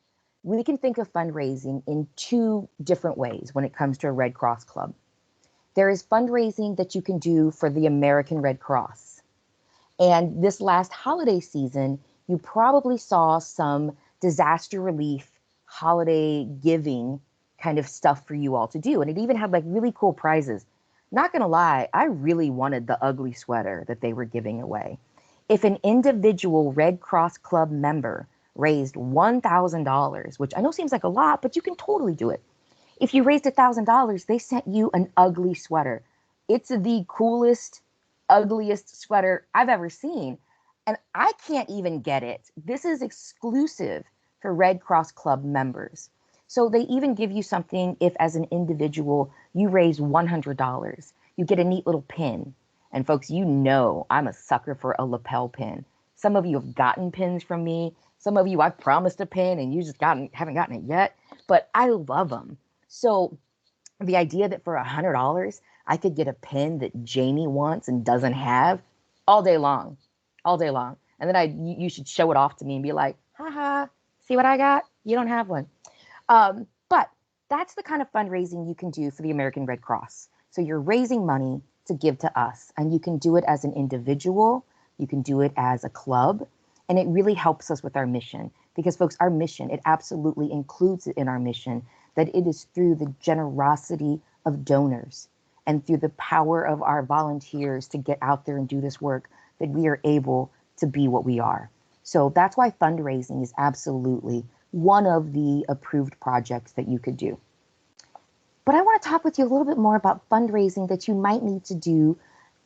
we can think of fundraising in two different ways when it comes to a Red Cross Club. There is fundraising that you can do for the American Red Cross. And this last holiday season, you probably saw some disaster relief, holiday giving kind of stuff for you all to do. And it even had like really cool prizes. Not gonna lie, I really wanted the ugly sweater that they were giving away. If an individual Red Cross Club member raised $1,000, which I know seems like a lot, but you can totally do it. If you raised $1,000, they sent you an ugly sweater. It's the coolest, ugliest sweater I've ever seen. And I can't even get it. This is exclusive for Red Cross Club members. So they even give you something if as an individual you raise $100. You get a neat little pin. And folks, you know I'm a sucker for a lapel pin. Some of you have gotten pins from me. Some of you I've promised a pin and you just haven't gotten it yet. But I love them. So the idea that for $100 I could get a pin that Jamie wants and doesn't have all day long. And then you should show it off to me and be like, haha, see what I got? You don't have one. But that's the kind of fundraising you can do for the American Red Cross. So you're raising money to give to us, and you can do it as an individual, you can do it as a club, and it really helps us with our mission. Because folks, our mission, it absolutely includes it in our mission that it is through the generosity of donors and through the power of our volunteers to get out there and do this work that we are able to be what we are. So that's why fundraising is absolutely one of the approved projects that you could do. But I want to talk with you a little bit more about fundraising that you might need to do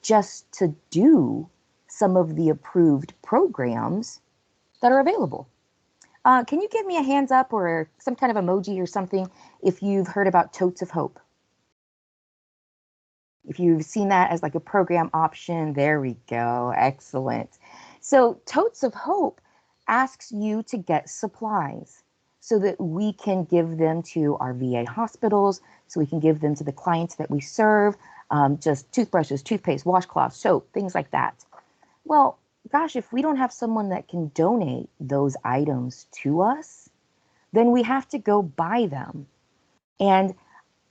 just to do some of the approved programs that are available. Can you give me a hands up or some kind of emoji or something if you've heard about Totes of Hope? If you've seen that as like a program option, there we go. Excellent. So Totes of Hope asks you to get supplies so that we can give them to our VA hospitals, so we can give them to the clients that we serve, just toothbrushes, toothpaste, washcloths, soap, things like that. Well, gosh, if we don't have someone that can donate those items to us, then we have to go buy them. And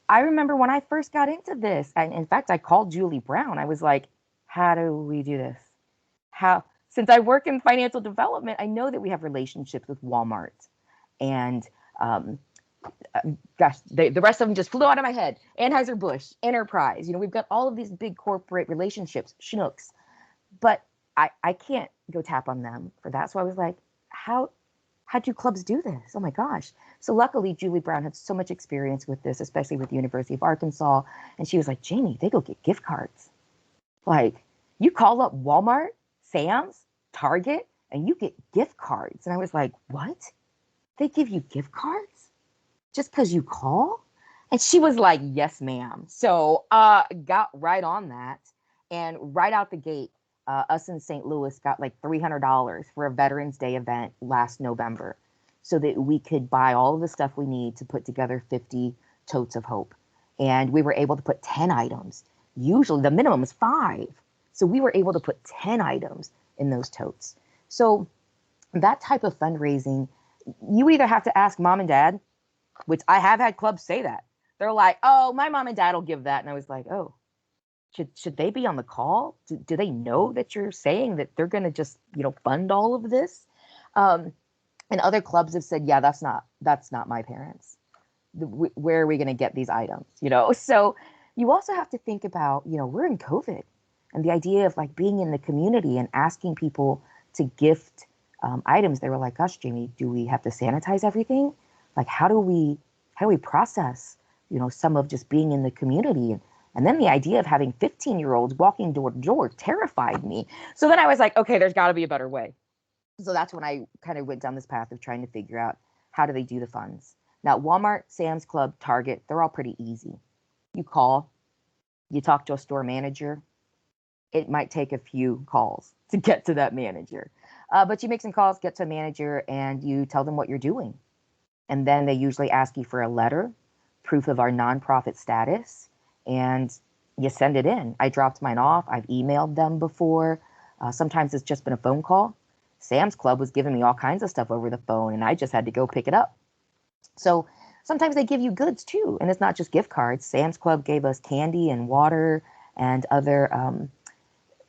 I remember when I first got into this, and in fact, I called Julie Brown. I was like, how do we do this? Since I work in financial development, I know that we have relationships with Walmart and gosh, the rest of them just flew out of my head. Anheuser-Busch, Enterprise, we've got all of these big corporate relationships, Schnucks, but I can't go tap on them for that. So I was like, how do clubs do this? Oh my gosh. So luckily, Julie Brown had so much experience with this, especially with the University of Arkansas. And she was like, Jamie, they go get gift cards. Like, you call up Walmart, Sam's, Target, and you get gift cards. And I was like, what? They give you gift cards just because you call? And she was like, yes, ma'am. So got right on that. And right out the gate, us in St. Louis got like $300 for a Veterans Day event last November so that we could buy all of the stuff we need to put together 50 Totes of Hope. And we were able to put 10 items. Usually the minimum is 5. So we were able to put 10 items in those totes. So that type of fundraising, you either have to ask mom and dad, which I have had clubs say that. They're like, oh, my mom and dad will give that. And I was like, oh, should they be on the call? Do they know that you're saying that they're going to just, fund all of this? And other clubs have said, yeah, that's not my parents. Where are we going to get these items? So you also have to think about, we're in COVID, and the idea of like being in the community and asking people to gift items. They were like, gosh, Jamie, do we have to sanitize everything? Like, how do we process, some of just being in the community? And then the idea of having 15-year-olds walking door to door terrified me. So then I was like, okay, there's got to be a better way. So that's when I kind of went down this path of trying to figure out how do they do the funds. Now, Walmart, Sam's Club, Target, they're all pretty easy. You call, you talk to a store manager. It might take a few calls to get to that manager. But you make some calls, get to a manager, and you tell them what you're doing. And then they usually ask you for a letter, proof of our nonprofit status, and you send it in. I dropped mine off. I've emailed them before. Sometimes it's just been a phone call. Sam's Club was giving me all kinds of stuff over the phone, and I just had to go pick it up. So sometimes they give you goods too, and it's not just gift cards. Sam's Club gave us candy and water and other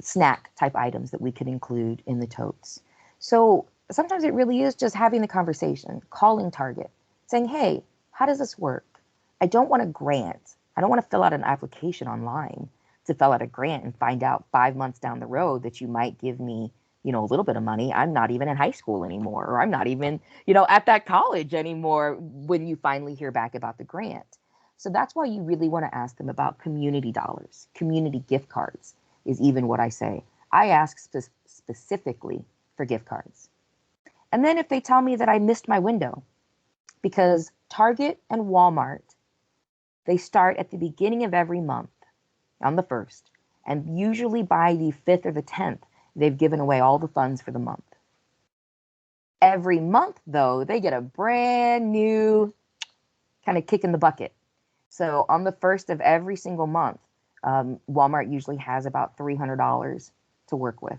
snack type items that we could include in the totes. So sometimes it really is just having the conversation, calling Target, saying, hey, how does this work? I don't want a grant. I don't want to fill out an application online to fill out a grant and find out 5 months down the road that you might give me, a little bit of money. I'm not even in high school anymore, or I'm not even, at that college anymore when you finally hear back about the grant. So that's why you really want to ask them about community dollars, community gift cards is even what I say. I ask specifically for gift cards. And then if they tell me that I missed my window, because Target and Walmart, they start at the beginning of every month on the 1st, and usually by the 5th or the 10th, they've given away all the funds for the month. Every month, though, they get a brand new kind of kick in the bucket. So on the 1st of every single month, Walmart usually has about $300 to work with.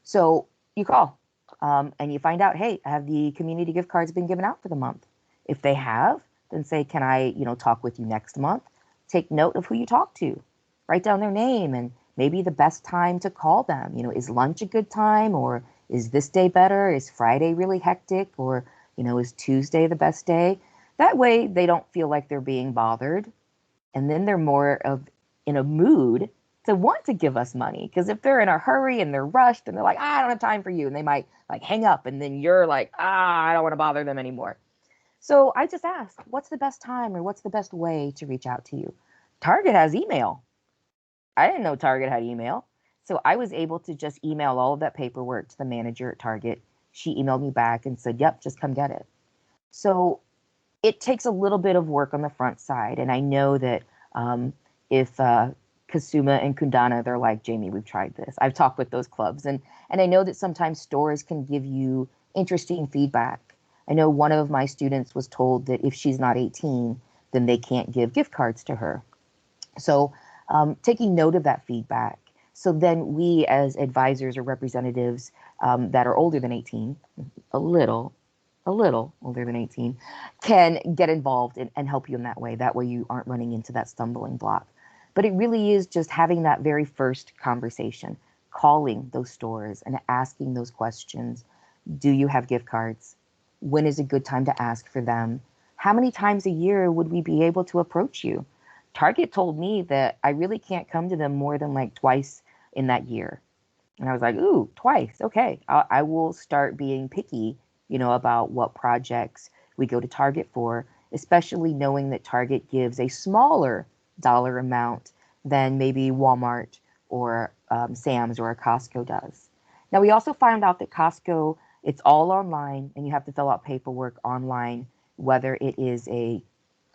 So you call and you find out, hey, have the community gift cards been given out for the month? If they have, then say, can I, talk with you next month? Take note of who you talk to. Write down their name and maybe the best time to call them. Is lunch a good time, or is this day better? Is Friday really hectic, or, is Tuesday the best day? That way they don't feel like they're being bothered. And then they're more in a mood to want to give us money. Because if they're in a hurry and they're rushed and they're like, I don't have time for you, and they might like hang up, and then you're like, I don't want to bother them anymore. So I just ask, what's the best time or what's the best way to reach out to you? Target has email. I didn't know Target had email. So I was able to just email all of that paperwork to the manager at Target. She emailed me back and said, yep, just come get it. So it takes a little bit of work on the front side. And I know that if Kasuma and Kundana, they're like, Jamie, we've tried this. I've talked with those clubs. And I know that sometimes stores can give you interesting feedback. I know one of my students was told that if she's not 18, then they can't give gift cards to her. So taking note of that feedback. So then we as advisors or representatives that are older than 18, a little older than 18, can get involved and help you in that way. That way you aren't running into that stumbling block. But it really is just having that very first conversation, calling those stores and asking those questions. Do you have gift cards? When is a good time to ask for them? How many times a year would we be able to approach you? Target told me that I really can't come to them more than like twice in that year. And I was like, ooh, twice. Okay, I will start being picky, about what projects we go to Target for, especially knowing that Target gives a smaller dollar amount than maybe Walmart or Sam's or a Costco does. Now, we also found out that Costco, it's all online and you have to fill out paperwork online, whether it is a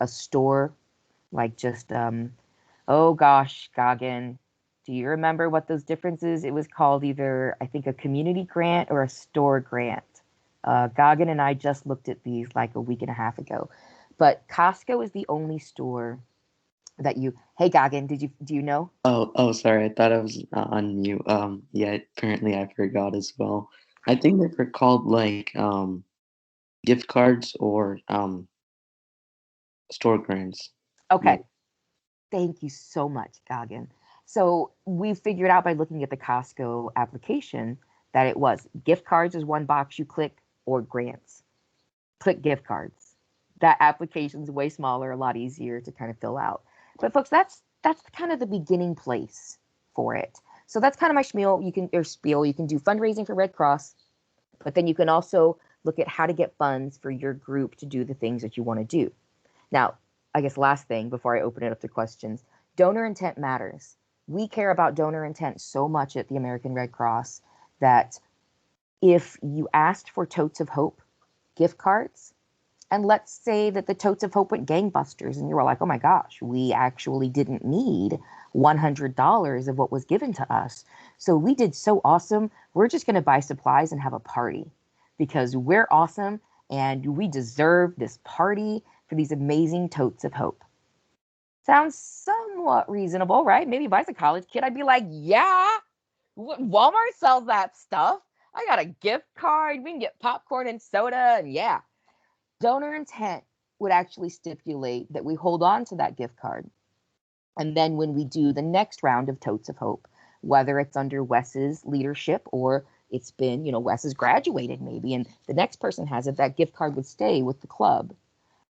store, like just, oh gosh, Goggin, do you remember what those differences? It was called either, I think, a community grant or a store grant. Goggin and I just looked at these like a week and a half ago. But Costco is the only store that hey Goggin, do you know? Oh, sorry. I thought I was on mute. Yeah, apparently I forgot as well. I think they were called like gift cards or store grants. Okay. Thank you so much, Goggin. So we figured out by looking at the Costco application that it was gift cards is one box you click, or grants. Click gift cards. That application's way smaller, a lot easier to kind of fill out. But folks, that's kind of the beginning place for it. So that's kind of my spiel. You can do fundraising for Red Cross, but then you can also look at how to get funds for your group to do the things that you want to do. Now, I guess last thing before I open it up to questions, donor intent matters. We care about donor intent so much at the American Red Cross that if you asked for Totes of Hope gift cards, and let's say that the Totes of Hope went gangbusters and you were like, oh my gosh, we actually didn't need $100 of what was given to us. So we did so awesome. We're just going to buy supplies and have a party because we're awesome and we deserve this party for these amazing Totes of Hope. Sounds somewhat reasonable, right? Maybe if I was a college kid, I'd be like, yeah, Walmart sells that stuff. I got a gift card. We can get popcorn and soda. And yeah, donor intent would actually stipulate that we hold on to that gift card. And then when we do the next round of Totes of Hope, whether it's under Wes's leadership or it's been, Wes has graduated maybe, and the next person has it, that gift card would stay with the club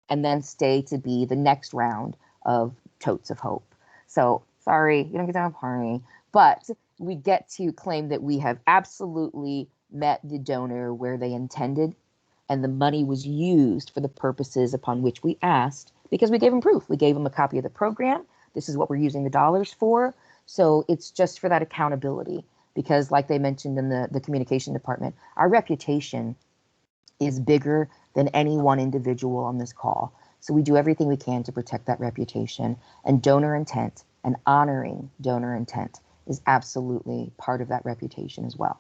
and then stay to be the next round of Totes of Hope. So sorry, you don't get to have a party, but we get to claim that we have absolutely met the donor where they intended, and the money was used for the purposes upon which we asked, because we gave them proof. We gave them a copy of the program. This is what we're using the dollars for. So it's just for that accountability, because like they mentioned in the communication department, our reputation is bigger than any one individual on this call. So we do everything we can to protect that reputation, and donor intent and honoring donor intent is absolutely part of that reputation as well.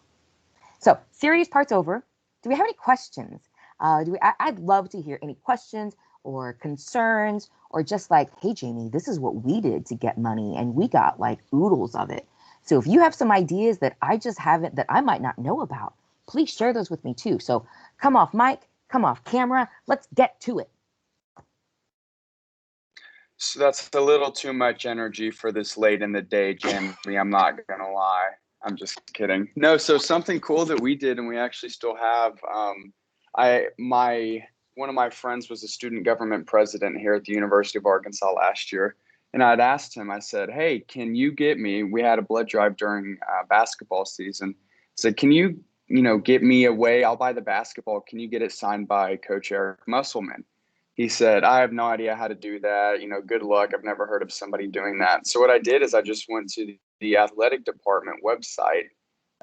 So serious part's over. Do we have any questions? I'd love to hear any questions or concerns, or just like, hey, Jamie, this is what we did to get money and we got like oodles of it. So if you have some ideas that I just haven't, that I might not know about, please share those with me too. So come off mic, come off camera, let's get to it. So that's a little too much energy for this late in the day, Jamie. I'm not gonna lie. I'm just kidding. No, so something cool that we did, and we actually still have. One of my friends was a student government president here at the University of Arkansas last year, and I'd asked him. I said, "Hey, can you get me?" We had a blood drive during basketball season. I said, "Can you, get me away? I'll buy the basketball. Can you get it signed by Coach Eric Musselman?" He said, "I have no idea how to do that. Good luck. I've never heard of somebody doing that." So what I did is I just went to the athletic department website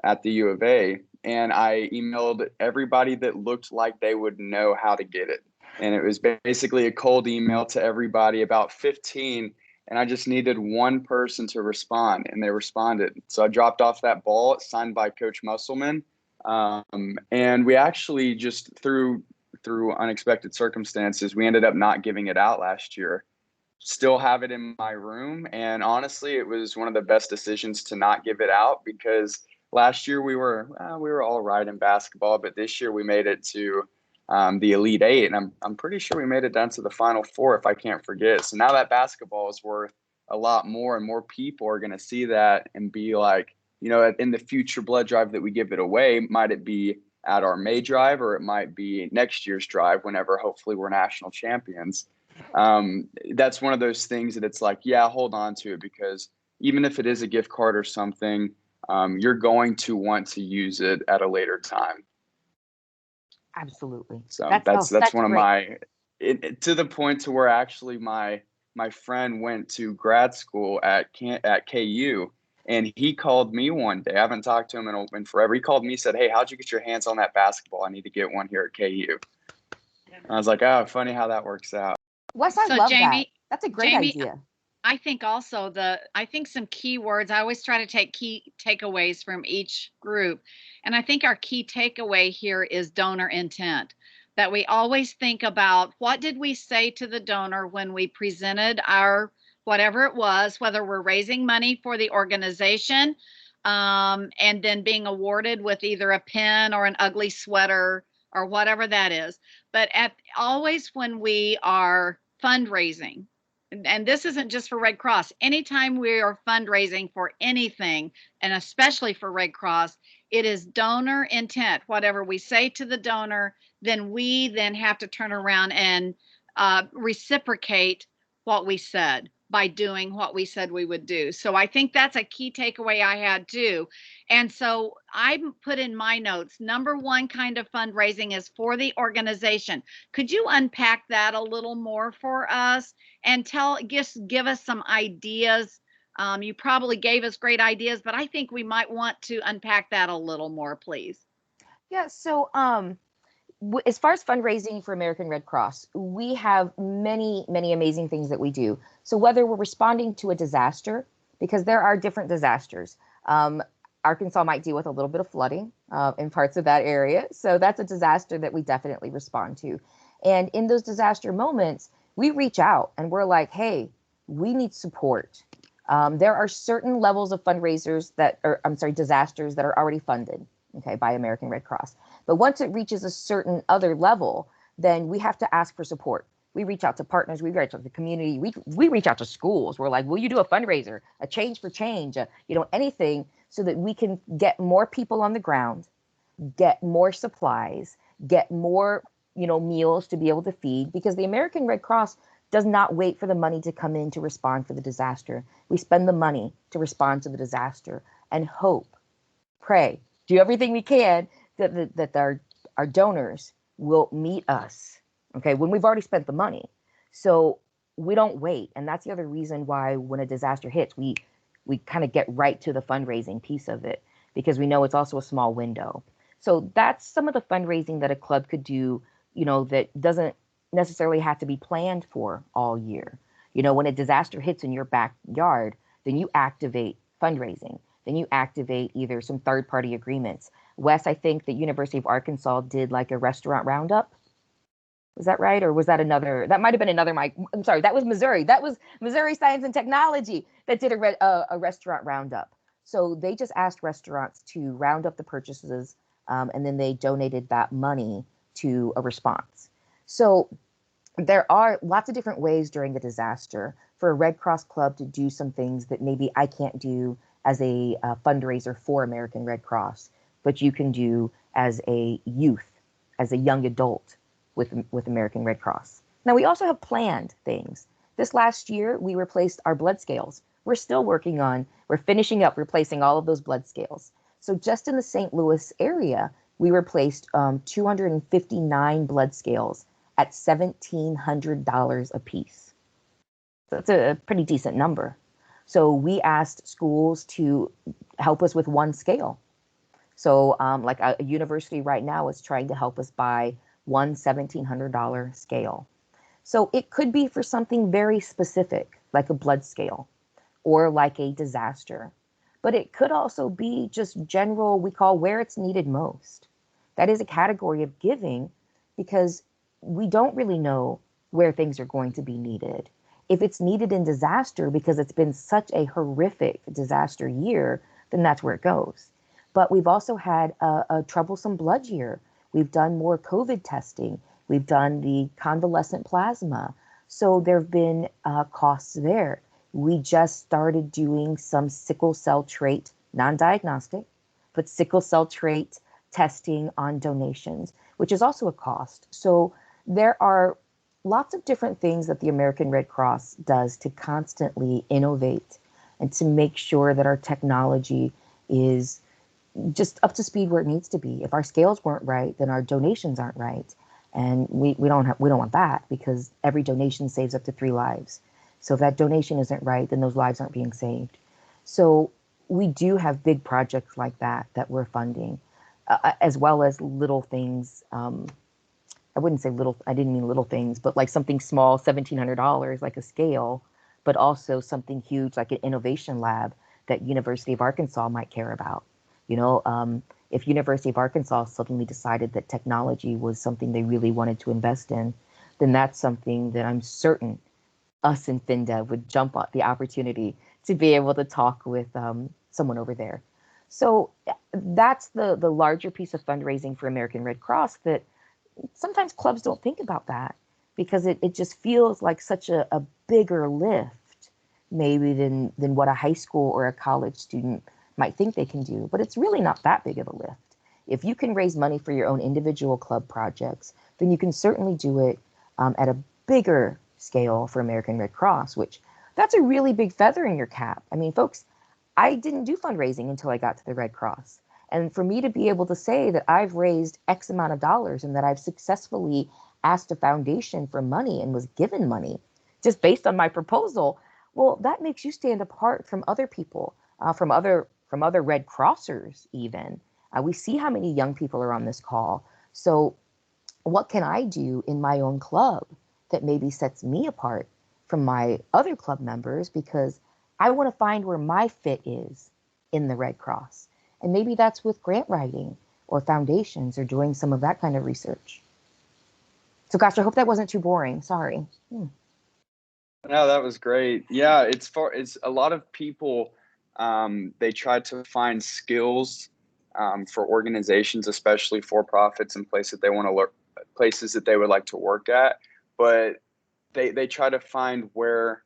at the U of A, and I emailed everybody that looked like they would know how to get it. And it was basically a cold email to everybody, about 15, and I just needed one person to respond, and they responded. So I dropped off that ball, signed by Coach Musselman, and we actually just through unexpected circumstances, we ended up not giving it out last year. Still have it in my room, and honestly, it was one of the best decisions to not give it out, because last year we were all right in basketball, but this year we made it to the Elite Eight, and I'm pretty sure we made it down to the Final Four, if I can't forget. So now that basketball is worth a lot more, and more people are going to see that and be like, in the future blood drive that we give it away, might it be at our May drive, or it might be next year's drive whenever hopefully we're national champions. That's one of those things that it's like, yeah, hold on to it, because even if it is a gift card or something, you're going to want to use it at a later time. Absolutely. So that's one of great. to the point to where actually my friend went to grad school at KU, and he called me one day. I haven't talked to him in forever. He called me, said, "Hey, how'd you get your hands on that basketball? I need to get one here at KU." And I was like, "Oh, funny how that works out." Wes, I love Jamie, that. That's a great idea. I think also some key words, I always try to take key takeaways from each group. And I think our key takeaway here is donor intent, that we always think about what did we say to the donor when we presented our, whatever it was, whether we're raising money for the organization, and then being awarded with either a pin or an ugly sweater or whatever that is. But always when we are fundraising, and this isn't just for Red Cross, anytime we are fundraising for anything, and especially for Red Cross, it is donor intent. Whatever we say to the donor, then we then have to turn around and reciprocate what we said by doing what we said we would do. So I think that's a key takeaway I had too. And so I put in my notes, number one kind of fundraising is for the organization. Could you unpack that a little more for us and give us some ideas? You probably gave us great ideas, but I think we might want to unpack that a little more, please. Yeah, so as far as fundraising for American Red Cross, we have many, many amazing things that we do. So whether we're responding to a disaster, because there are different disasters, Arkansas might deal with a little bit of flooding in parts of that area. So that's a disaster that we definitely respond to. And in those disaster moments, we reach out and we're like, hey, we need support. There are certain levels of fundraisers disasters that are already funded, okay, by American Red Cross. But once it reaches a certain other level, then we have to ask for support. We reach out to partners, we reach out to the community, we reach out to schools. We're like, will you do a fundraiser, a change for change, anything so that we can get more people on the ground, get more supplies, get more, meals to be able to feed, because the American Red Cross does not wait for the money to come in to respond for the disaster. We spend the money to respond to the disaster and hope, pray, do everything we can that our donors will meet us, okay, when we've already spent the money. So we don't wait. And that's the other reason why when a disaster hits, we kind of get right to the fundraising piece of it, because we know it's also a small window. So that's some of the fundraising that a club could do, that doesn't necessarily have to be planned for all year. When a disaster hits in your backyard, then you activate fundraising. Then you activate either some third-party agreements. Wes, I think the University of Arkansas did like a restaurant roundup. Was that right? Or was that another? That might have been another. I'm sorry, that was Missouri. That was Missouri Science and Technology that did a restaurant roundup. So they just asked restaurants to round up the purchases, and then they donated that money to a response. So there are lots of different ways during a disaster for a Red Cross club to do some things that maybe I can't do as a fundraiser for American Red Cross, but you can do as a youth, as a young adult with American Red Cross. Now, we also have planned things. This last year, we replaced our blood scales. We're finishing up replacing all of those blood scales. So just in the St. Louis area, we replaced 259 blood scales at $1,700 a piece. So that's a pretty decent number. So we asked schools to help us with one scale. So like a university right now is trying to help us buy one $1,700 scale. So it could be for something very specific, like a blood scale or like a disaster. But it could also be just general, we call where it's needed most. That is a category of giving because we don't really know where things are going to be needed. If it's needed in disaster because it's been such a horrific disaster year, then that's where it goes. But we've also had a troublesome blood year. We've done more COVID testing. We've done the convalescent plasma. So there have been costs there. We just started doing some sickle cell trait, non-diagnostic, but sickle cell trait testing on donations, which is also a cost. So there are lots of different things that the American Red Cross does to constantly innovate and to make sure that our technology is just up to speed where it needs to be. If our scales weren't right, then our donations aren't right. And we don't want that because every donation saves up to 3 lives. So if that donation isn't right, then those lives aren't being saved. So we do have big projects like that we're funding, as well as little things. I wouldn't say little, I didn't mean little things, but like something small, $1,700, like a scale, but also something huge like an innovation lab that University of Arkansas might care about. If University of Arkansas suddenly decided that technology was something they really wanted to invest in, then that's something that I'm certain us in FinDev would jump at the opportunity to be able to talk with someone over there. So that's the larger piece of fundraising for American Red Cross that sometimes clubs don't think about that. because it just feels like such a bigger lift maybe than what a high school or a college student might think they can do. But it's really not that big of a lift. If you can raise money for your own individual club projects, then you can certainly do it at a bigger scale for American Red Cross, which that's a really big feather in your cap. I mean, folks, I didn't do fundraising until I got to the Red Cross. And for me to be able to say that I've raised X amount of dollars and that I've successfully asked a foundation for money and was given money just based on my proposal, well, that makes you stand apart from other people, from other Red Crossers even. We see how many young people are on this call. So what can I do in my own club that maybe sets me apart from my other club members, because I want to find where my fit is in the Red Cross. And maybe that's with grant writing or foundations or doing some of that kind of research. So gosh, I hope that wasn't too boring. Sorry. No, that was great. Yeah, it's a lot of people, they try to find skills for organizations, especially for profits and places that they would like to work at, but they try to find where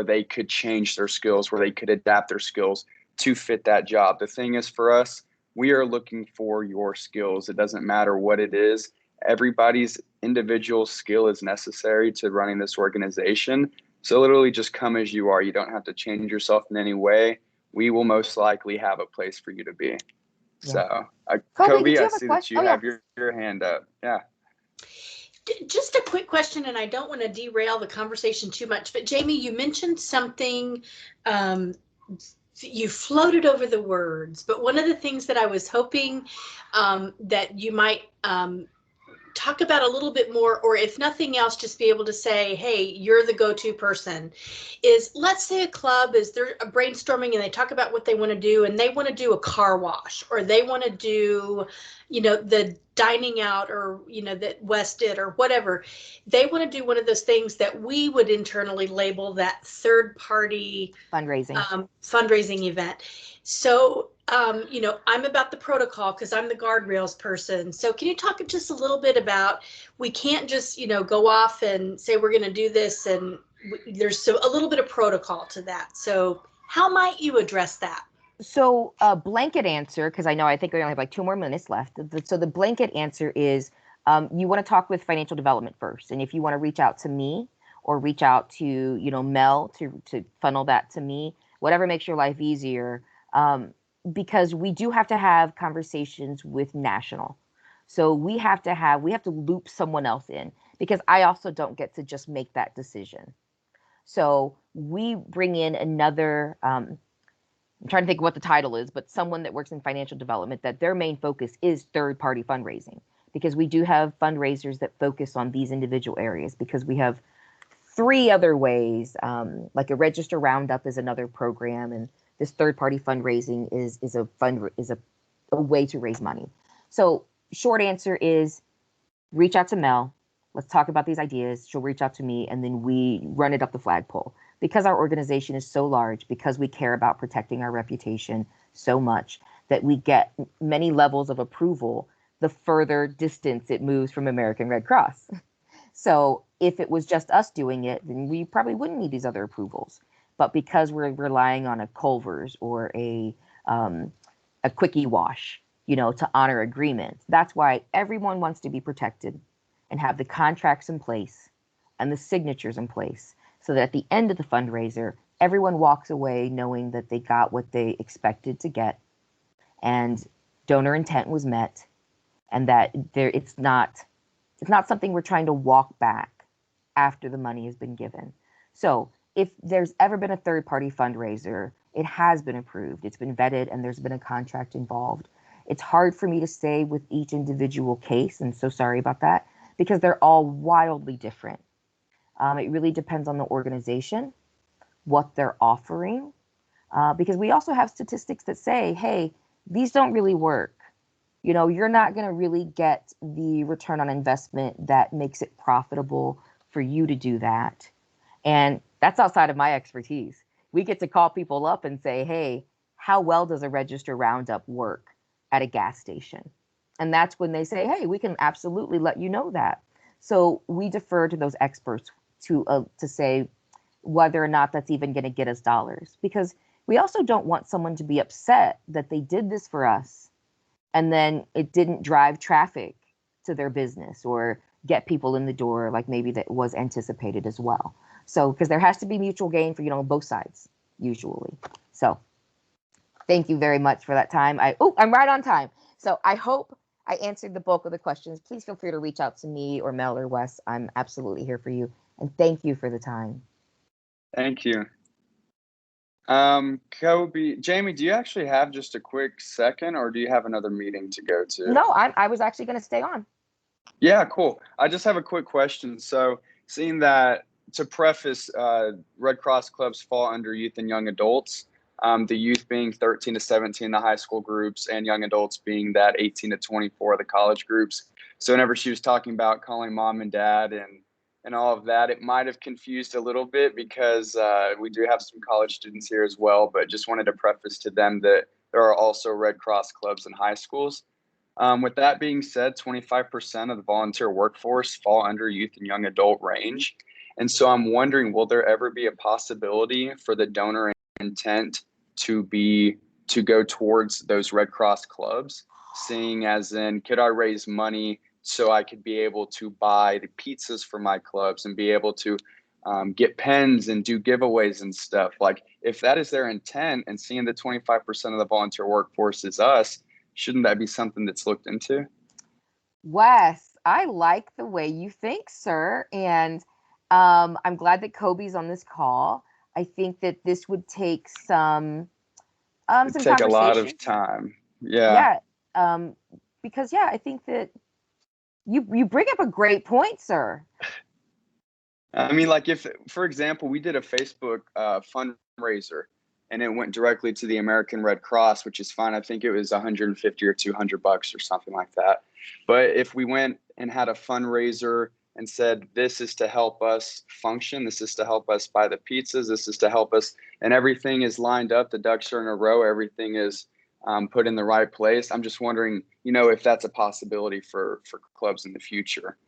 they could change their skills, where they could adapt their skills to fit that job. The thing is, for us, we are looking for your skills. It doesn't matter what it is. Everybody's individual skill is necessary to running this organization. So literally just come as you are. You don't have to change yourself in any way. We will most likely have a place for you to be. Yeah. So, Kobe, I see that you have your hand up. Yeah. Just a quick question, and I don't want to derail the conversation too much, but Jamie, you mentioned something, you floated over the words, but one of the things that I was hoping that you might talk about a little bit more, or if nothing else, just be able to say, hey, you're the go-to person, is, let's say a club is, they're brainstorming and they talk about what they want to do, and they want to do a car wash, or they want to do, the dining out, or, that Wes did, or whatever. They want to do one of those things that we would internally label that third party fundraising event. So, I'm about the protocol because I'm the guardrails person. So can you talk just a little bit about, we can't just, go off and say we're going to do this, and there's a little bit of protocol to that. So how might you address that? So a blanket answer, because I think we only have like 2 more minutes left. So the blanket answer is you want to talk with financial development first. And if you want to reach out to me or reach out to, Mel to funnel that to me, whatever makes your life easier. Because we do have to have conversations with national. So we have to loop someone else in, because I also don't get to just make that decision. So we bring in another, I'm trying to think what the title is, but someone that works in financial development, that their main focus is third party fundraising, because we do have fundraisers that focus on these individual areas, because we have 3 other ways, like a register roundup is another program, and this third-party fundraising is a way to raise money. So short answer is reach out to Mel. Let's talk about these ideas. She'll reach out to me, and then we run it up the flagpole. Because our organization is so large, because we care about protecting our reputation so much, that we get many levels of approval the further distance it moves from American Red Cross. So if it was just us doing it, then we probably wouldn't need these other approvals. But because we're relying on a Culver's or a Quickie Wash, to honor agreements, that's why everyone wants to be protected and have the contracts in place and the signatures in place, so that at the end of the fundraiser, everyone walks away knowing that they got what they expected to get, and donor intent was met, and that it's not something we're trying to walk back after the money has been given. So if there's ever been a third-party fundraiser, it has been approved, it's been vetted, and there's been a contract involved. It's hard for me to say with each individual case, and so sorry about that, because they're all wildly different. It really depends on the organization, what they're offering, because we also have statistics that say, hey, these don't really work. You're not going to really get the return on investment that makes it profitable for you to do that. And that's outside of my expertise. We get to call people up and say, hey, how well does a register roundup work at a gas station? And that's when they say, hey, we can absolutely let you know that. So we defer to those experts to say whether or not that's even going to get us dollars, because we also don't want someone to be upset that they did this for us and then it didn't drive traffic to their business or get people in the door like maybe that was anticipated as well. So, because there has to be mutual gain for, both sides usually. So thank you very much for that time. I'm right on time. So I hope I answered the bulk of the questions. Please feel free to reach out to me or Mel or Wes. I'm absolutely here for you. And thank you for the time. Thank you. Kobe, Jamie, do you actually have just a quick second, or do you have another meeting to go to? No, I was actually going to stay on. Yeah, cool. I just have a quick question. So, seeing that, to preface, Red Cross clubs fall under youth and young adults, the youth being 13 to 17, the high school groups, and young adults being that 18 to 24, the college groups. So whenever she was talking about calling mom and dad and all of that, it might have confused a little bit because we do have some college students here as well, but just wanted to preface to them that there are also Red Cross clubs in high schools. With that being said, 25% of the volunteer workforce fall under youth and young adult range. And so I'm wondering, will there ever be a possibility for the donor intent to go towards those Red Cross clubs, seeing as in, could I raise money so I could be able to buy the pizzas for my clubs and be able to get pens and do giveaways and stuff? Like, if that is their intent, and seeing that 25% of the volunteer workforce is us, shouldn't that be something that's looked into? Wes, I like the way you think, sir. And I'm glad that Kobe's on this call. I think that this would take some take a lot of time. Yeah. Because I think that you bring up a great point, sir. I mean, like, if, for example, we did a Facebook fundraiser and it went directly to the American Red Cross, which is fine. I think it was $150 or $200 or something like that. But if we went and had a fundraiser and said, this is to help us function, this is to help us buy the pizzas, this is to help us, and everything is lined up, the ducks are in a row, everything is put in the right place. I'm just wondering, if that's a possibility for clubs in the future.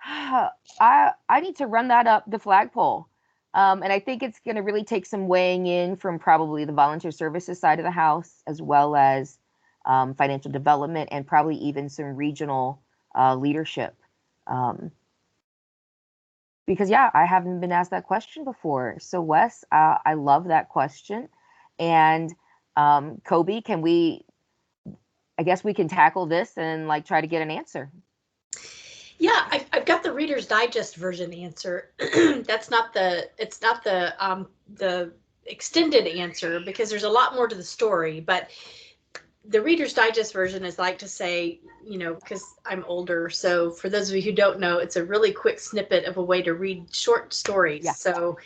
I need to run that up the flagpole. And I think it's going to really take some weighing in from probably the volunteer services side of the house, as well as financial development and probably even some regional leadership. Because I haven't been asked that question before. So Wes, I love that question. And Kobe, I guess we can tackle this and try to get an answer. Yeah, I've got the Reader's Digest version answer. It's not the extended answer, because there's a lot more to the story, but the Reader's Digest version is like to say, because I'm older, so for those of you who don't know, it's a really quick snippet of a way to read short stories. Yeah. So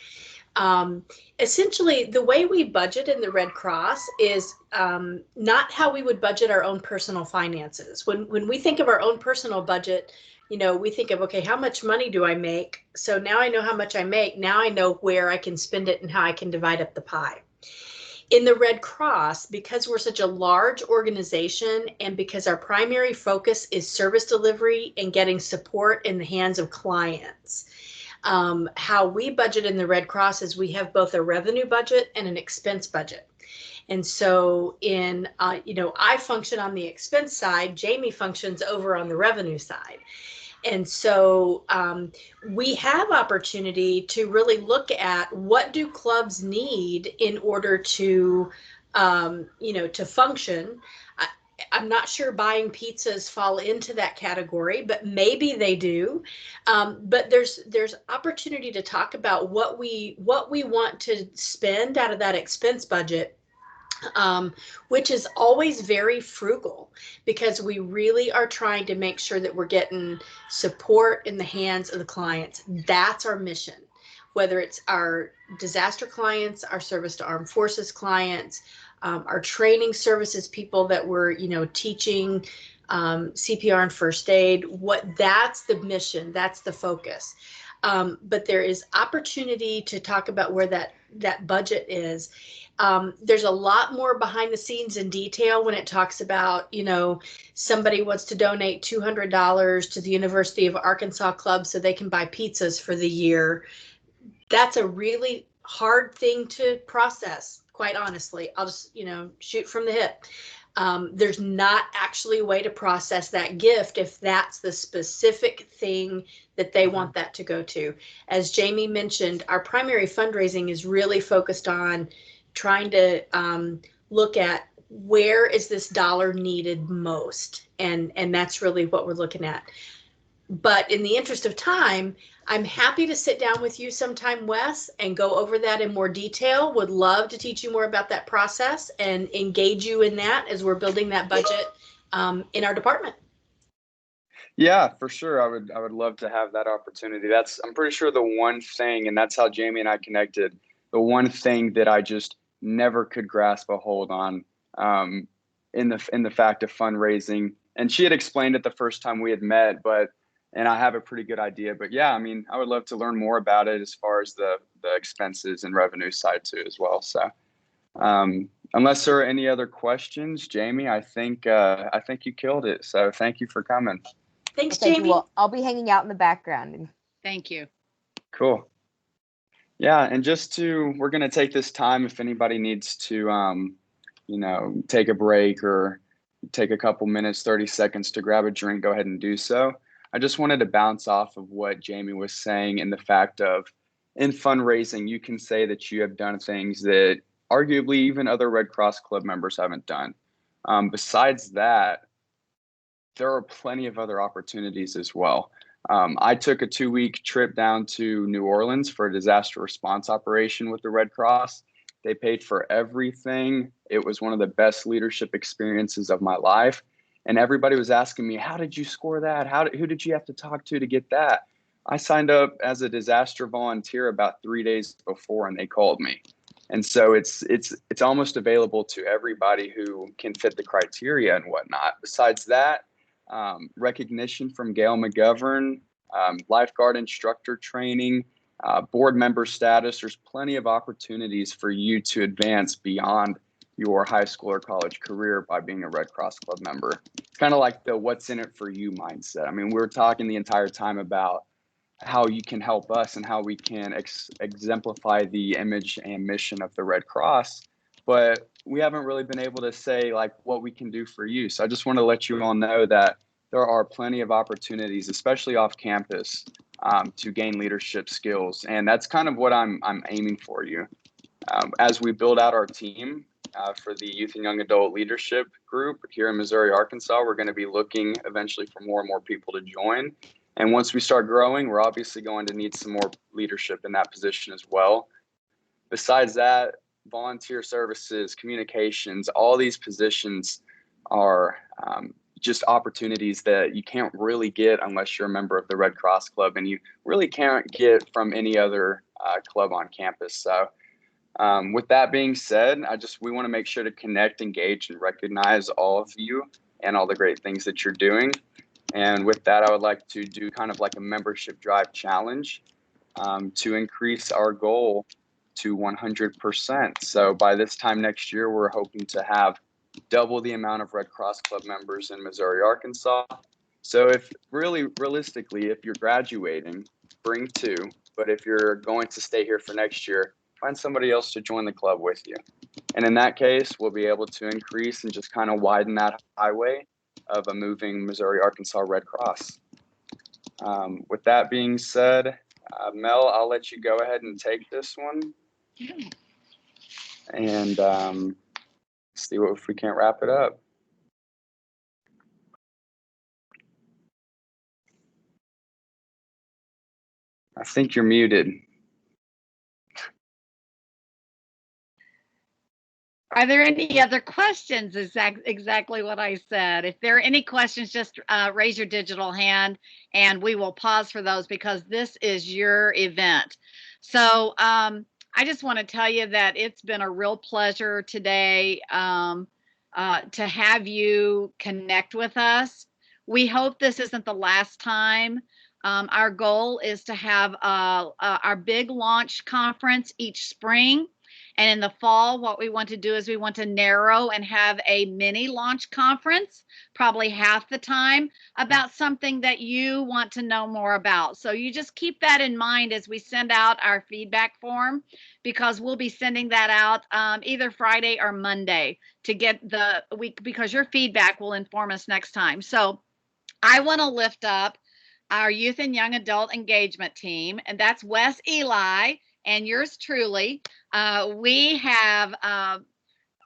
essentially, the way we budget in the Red Cross is not how we would budget our own personal finances. When we think of our own personal budget, we think of, okay, how much money do I make? So now I know how much I make. Now I know where I can spend it and how I can divide up the pie. In the Red Cross, because we're such a large organization and because our primary focus is service delivery and getting support in the hands of clients, how we budget in the Red Cross is we have both a revenue budget and an expense budget. And so I function on the expense side, Jamie functions over on the revenue side. And so we have opportunity to really look at what do clubs need in order to, to function. I'm not sure buying pizzas fall into that category, but maybe they do. But there's opportunity to talk about what we want to spend out of that expense budget, which is always very frugal, because we really are trying to make sure that we're getting support in the hands of the clients. That's our mission, whether it's our disaster clients, our service to armed forces clients, our training services people that we're, teaching CPR and first aid. That's the mission, that's the focus. but there is opportunity to talk about where that budget is. There's a lot more behind the scenes in detail when it talks about, somebody wants to donate $200 to the University of Arkansas Club so they can buy pizzas for the year. That's a really hard thing to process, quite honestly. I'll just, shoot from the hip. There's not actually a way to process that gift if that's the specific thing that they want that to go to. As Jamie mentioned, our primary fundraising is really focused on trying to look at where is this dollar needed most, and that's really what we're looking at. But in the interest of time, I'm happy to sit down with you sometime, Wes, and go over that in more detail. Would love to teach you more about that process and engage you in that as we're building that budget in our department. Yeah, for sure. I would love to have that opportunity. I'm pretty sure the one thing, and that's how Jamie and I connected, the one thing that I just never could grasp a hold on in the fact of fundraising. And she had explained it the first time we had met, and I have a pretty good idea. But yeah, I mean, I would love to learn more about it as far as the expenses and revenue side too as well. So unless there are any other questions, Jamie, I think you killed it. So thank you for coming. Thanks, Thank Jamie. you. Well, I'll be hanging out in the background. Thank you. Cool. Yeah, and we're going to take this time if anybody needs to, take a break or take a couple minutes, 30 seconds to grab a drink, go ahead and do so. I just wanted to bounce off of what Jamie was saying in the fact of in fundraising, you can say that you have done things that arguably even other Red Cross Club members haven't done. Besides that, there are plenty of other opportunities as well. I took a 2-week trip down to New Orleans for a disaster response operation with the Red Cross. They paid for everything. It was one of the best leadership experiences of my life. And everybody was asking me, how did you score that? Who did you have to talk to get that? I signed up as a disaster volunteer about 3 days before, and they called me. And so it's almost available to everybody who can fit the criteria and whatnot. Besides that, recognition from Gail McGovern, lifeguard instructor training, board member status. There's plenty of opportunities for you to advance beyond your high school or college career by being a Red Cross Club member. It's kind of like the what's in it for you mindset. I mean, we're talking the entire time about how you can help us and how we can exemplify the image and mission of the Red Cross, but we haven't really been able to say like what we can do for you. So I just want to let you all know that there are plenty of opportunities, especially off campus, to gain leadership skills. And that's kind of what I'm aiming for you. As we build out our team for the Youth and Young Adult Leadership Group here in Missouri, Arkansas, we're going to be looking eventually for more and more people to join. And once we start growing, we're obviously going to need some more leadership in that position as well. Besides that, volunteer services, communications, all these positions are just opportunities that you can't really get unless you're a member of the Red Cross Club, and you really can't get from any other club on campus. So with that being said, we want to make sure to connect, engage, and recognize all of you and all the great things that you're doing. And with that, I would like to do kind of like a membership drive challenge to increase our goal to 100%. So by this time next year, we're hoping to have double the amount of Red Cross Club members in Missouri, Arkansas. So if realistically, if you're graduating, bring 2. But if you're going to stay here for next year, find somebody else to join the club with you. And in that case, we'll be able to increase and just kind of widen that highway of a moving Missouri, Arkansas Red Cross. With that being said, Mel, I'll let you go ahead and take this one. And see if we can't wrap it up. I think you're muted. Are there any other questions? Exactly what I said. If there are any questions, just raise your digital hand and we will pause for those because this is your event. So I just want to tell you that it's been a real pleasure today to have you connect with us. We hope this isn't the last time Our goal is to have our big launch conference each spring. And in the fall, what we want to do is we want to narrow and have a mini launch conference, probably half the time, about something that you want to know more about. So you just keep that in mind as we send out our feedback form, because we'll be sending that out either Friday or Monday to get the week, because your feedback will inform us next time. So I want to lift up our youth and young adult engagement team, and that's Wes, Eli, and yours truly. We have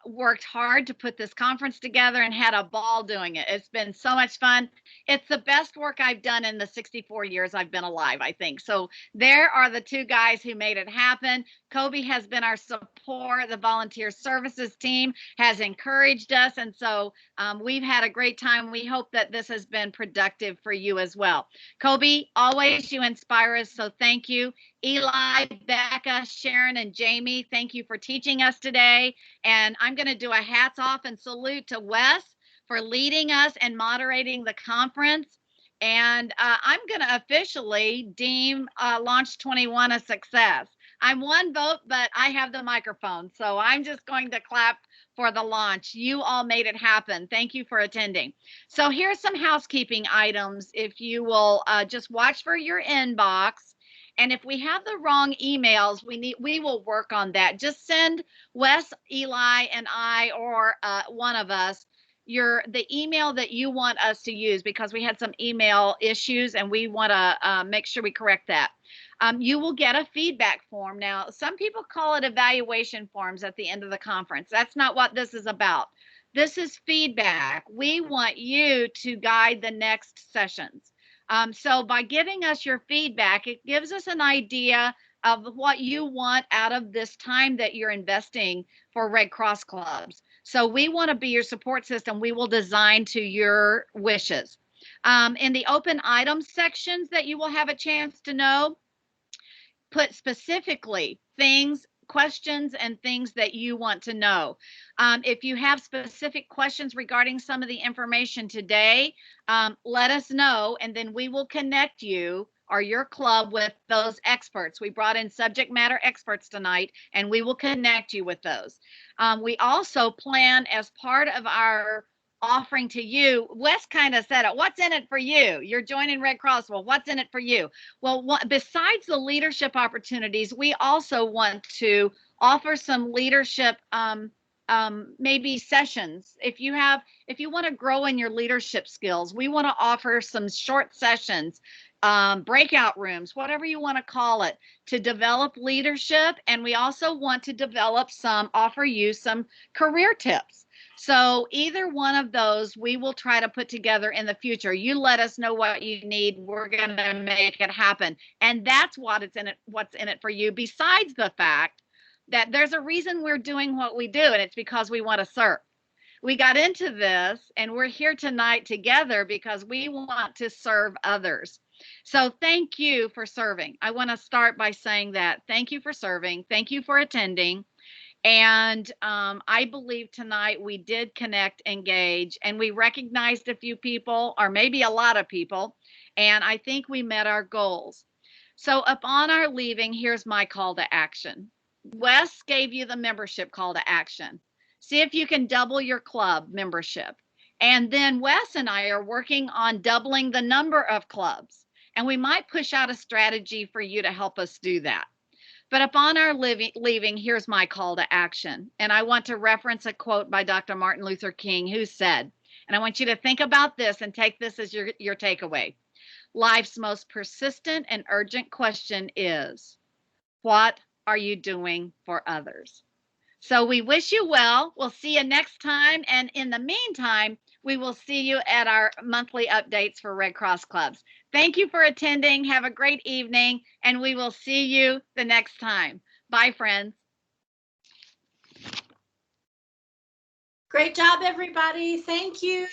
worked hard to put this conference together and had a ball doing it. It's been so much fun. It's the best work I've done in the 64 years I've been alive, I think. So there are the two guys who made it happen. Kobe has been our support. The volunteer services team has encouraged us. And so we've had a great time. We hope that this has been productive for you as well. Kobe, always you inspire us. So thank you. Eli, Becca, Sharon, and Jamie, thank you for teaching us today. And I'm going to do a hats off and salute to Wes for leading us and moderating the conference. And I'm going to officially deem Launch 21 a success. I'm one vote, but I have the microphone. So I'm just going to clap for the launch. You all made it happen. Thank you for attending. So here's some housekeeping items. If you will just watch for your inbox. And if we have the wrong emails, we will work on that. Just send Wes, Eli, and I, or one of us, the email that you want us to use, because we had some email issues and we want to make sure we correct that. You will get a feedback form. Now, some people call it evaluation forms at the end of the conference. That's not what this is about. This is feedback. We want you to guide the next sessions. So by giving us your feedback, it gives us an idea of what you want out of this time that you're investing for Red Cross clubs. So we want to be your support system. We will design to your wishes. In the open items sections that you will have a chance to know, put specifically questions and things that you want to know. If you have specific questions regarding some of the information today, let us know, and then we will connect you or your club with those experts. We brought in subject matter experts tonight, and we will connect you with those. We also plan, as part of our offering to you, Wes kind of said it, what's in it for you? You're joining Red Cross. Well, what's in it for you? Well, besides the leadership opportunities, we also want to offer some leadership maybe sessions. If you want to grow in your leadership skills, we want to offer some short sessions, breakout rooms, whatever you want to call it, to develop leadership. And we also want to offer you some career tips. So either one of those, we will try to put together in the future. You let us know what you need. We're going to make it happen. And that's what's in it for you, besides the fact that there's a reason we're doing what we do, and it's because we want to serve. We got into this, and we're here tonight together because we want to serve others. So thank you for serving. I want to start by saying that. Thank you for serving. Thank you for attending. And I believe tonight we did connect, engage, and we recognized a few people, or maybe a lot of people, and I think we met our goals. So upon our leaving, here's my call to action. Wes gave you the membership call to action. See if you can double your club membership. And then Wes and I are working on doubling the number of clubs, and we might push out a strategy for you to help us do that. But upon our leaving, here's my call to action. And I want to reference a quote by Dr. Martin Luther King, who said, and I want you to think about this and take this as your takeaway. Life's most persistent and urgent question is, what are you doing for others? So we wish you well. We'll see you next time. And in the meantime, we will see you at our monthly updates for Red Cross clubs. Thank you for attending. Have a great evening, and we will see you the next time. Bye, friends. Great job, everybody. Thank you.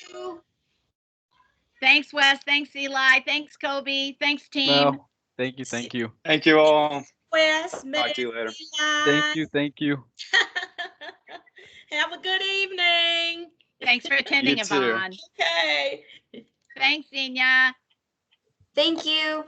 Thanks, Wes. Thanks, Eli. Thanks, Kobe. Thanks, team. Well, thank you. Thank you. Thank you all. Wes, Talk to you later. Thank you. Thank you. Have a good evening. Thanks for attending, You too. Yvonne. Okay. Thanks, Zenia. Thank you.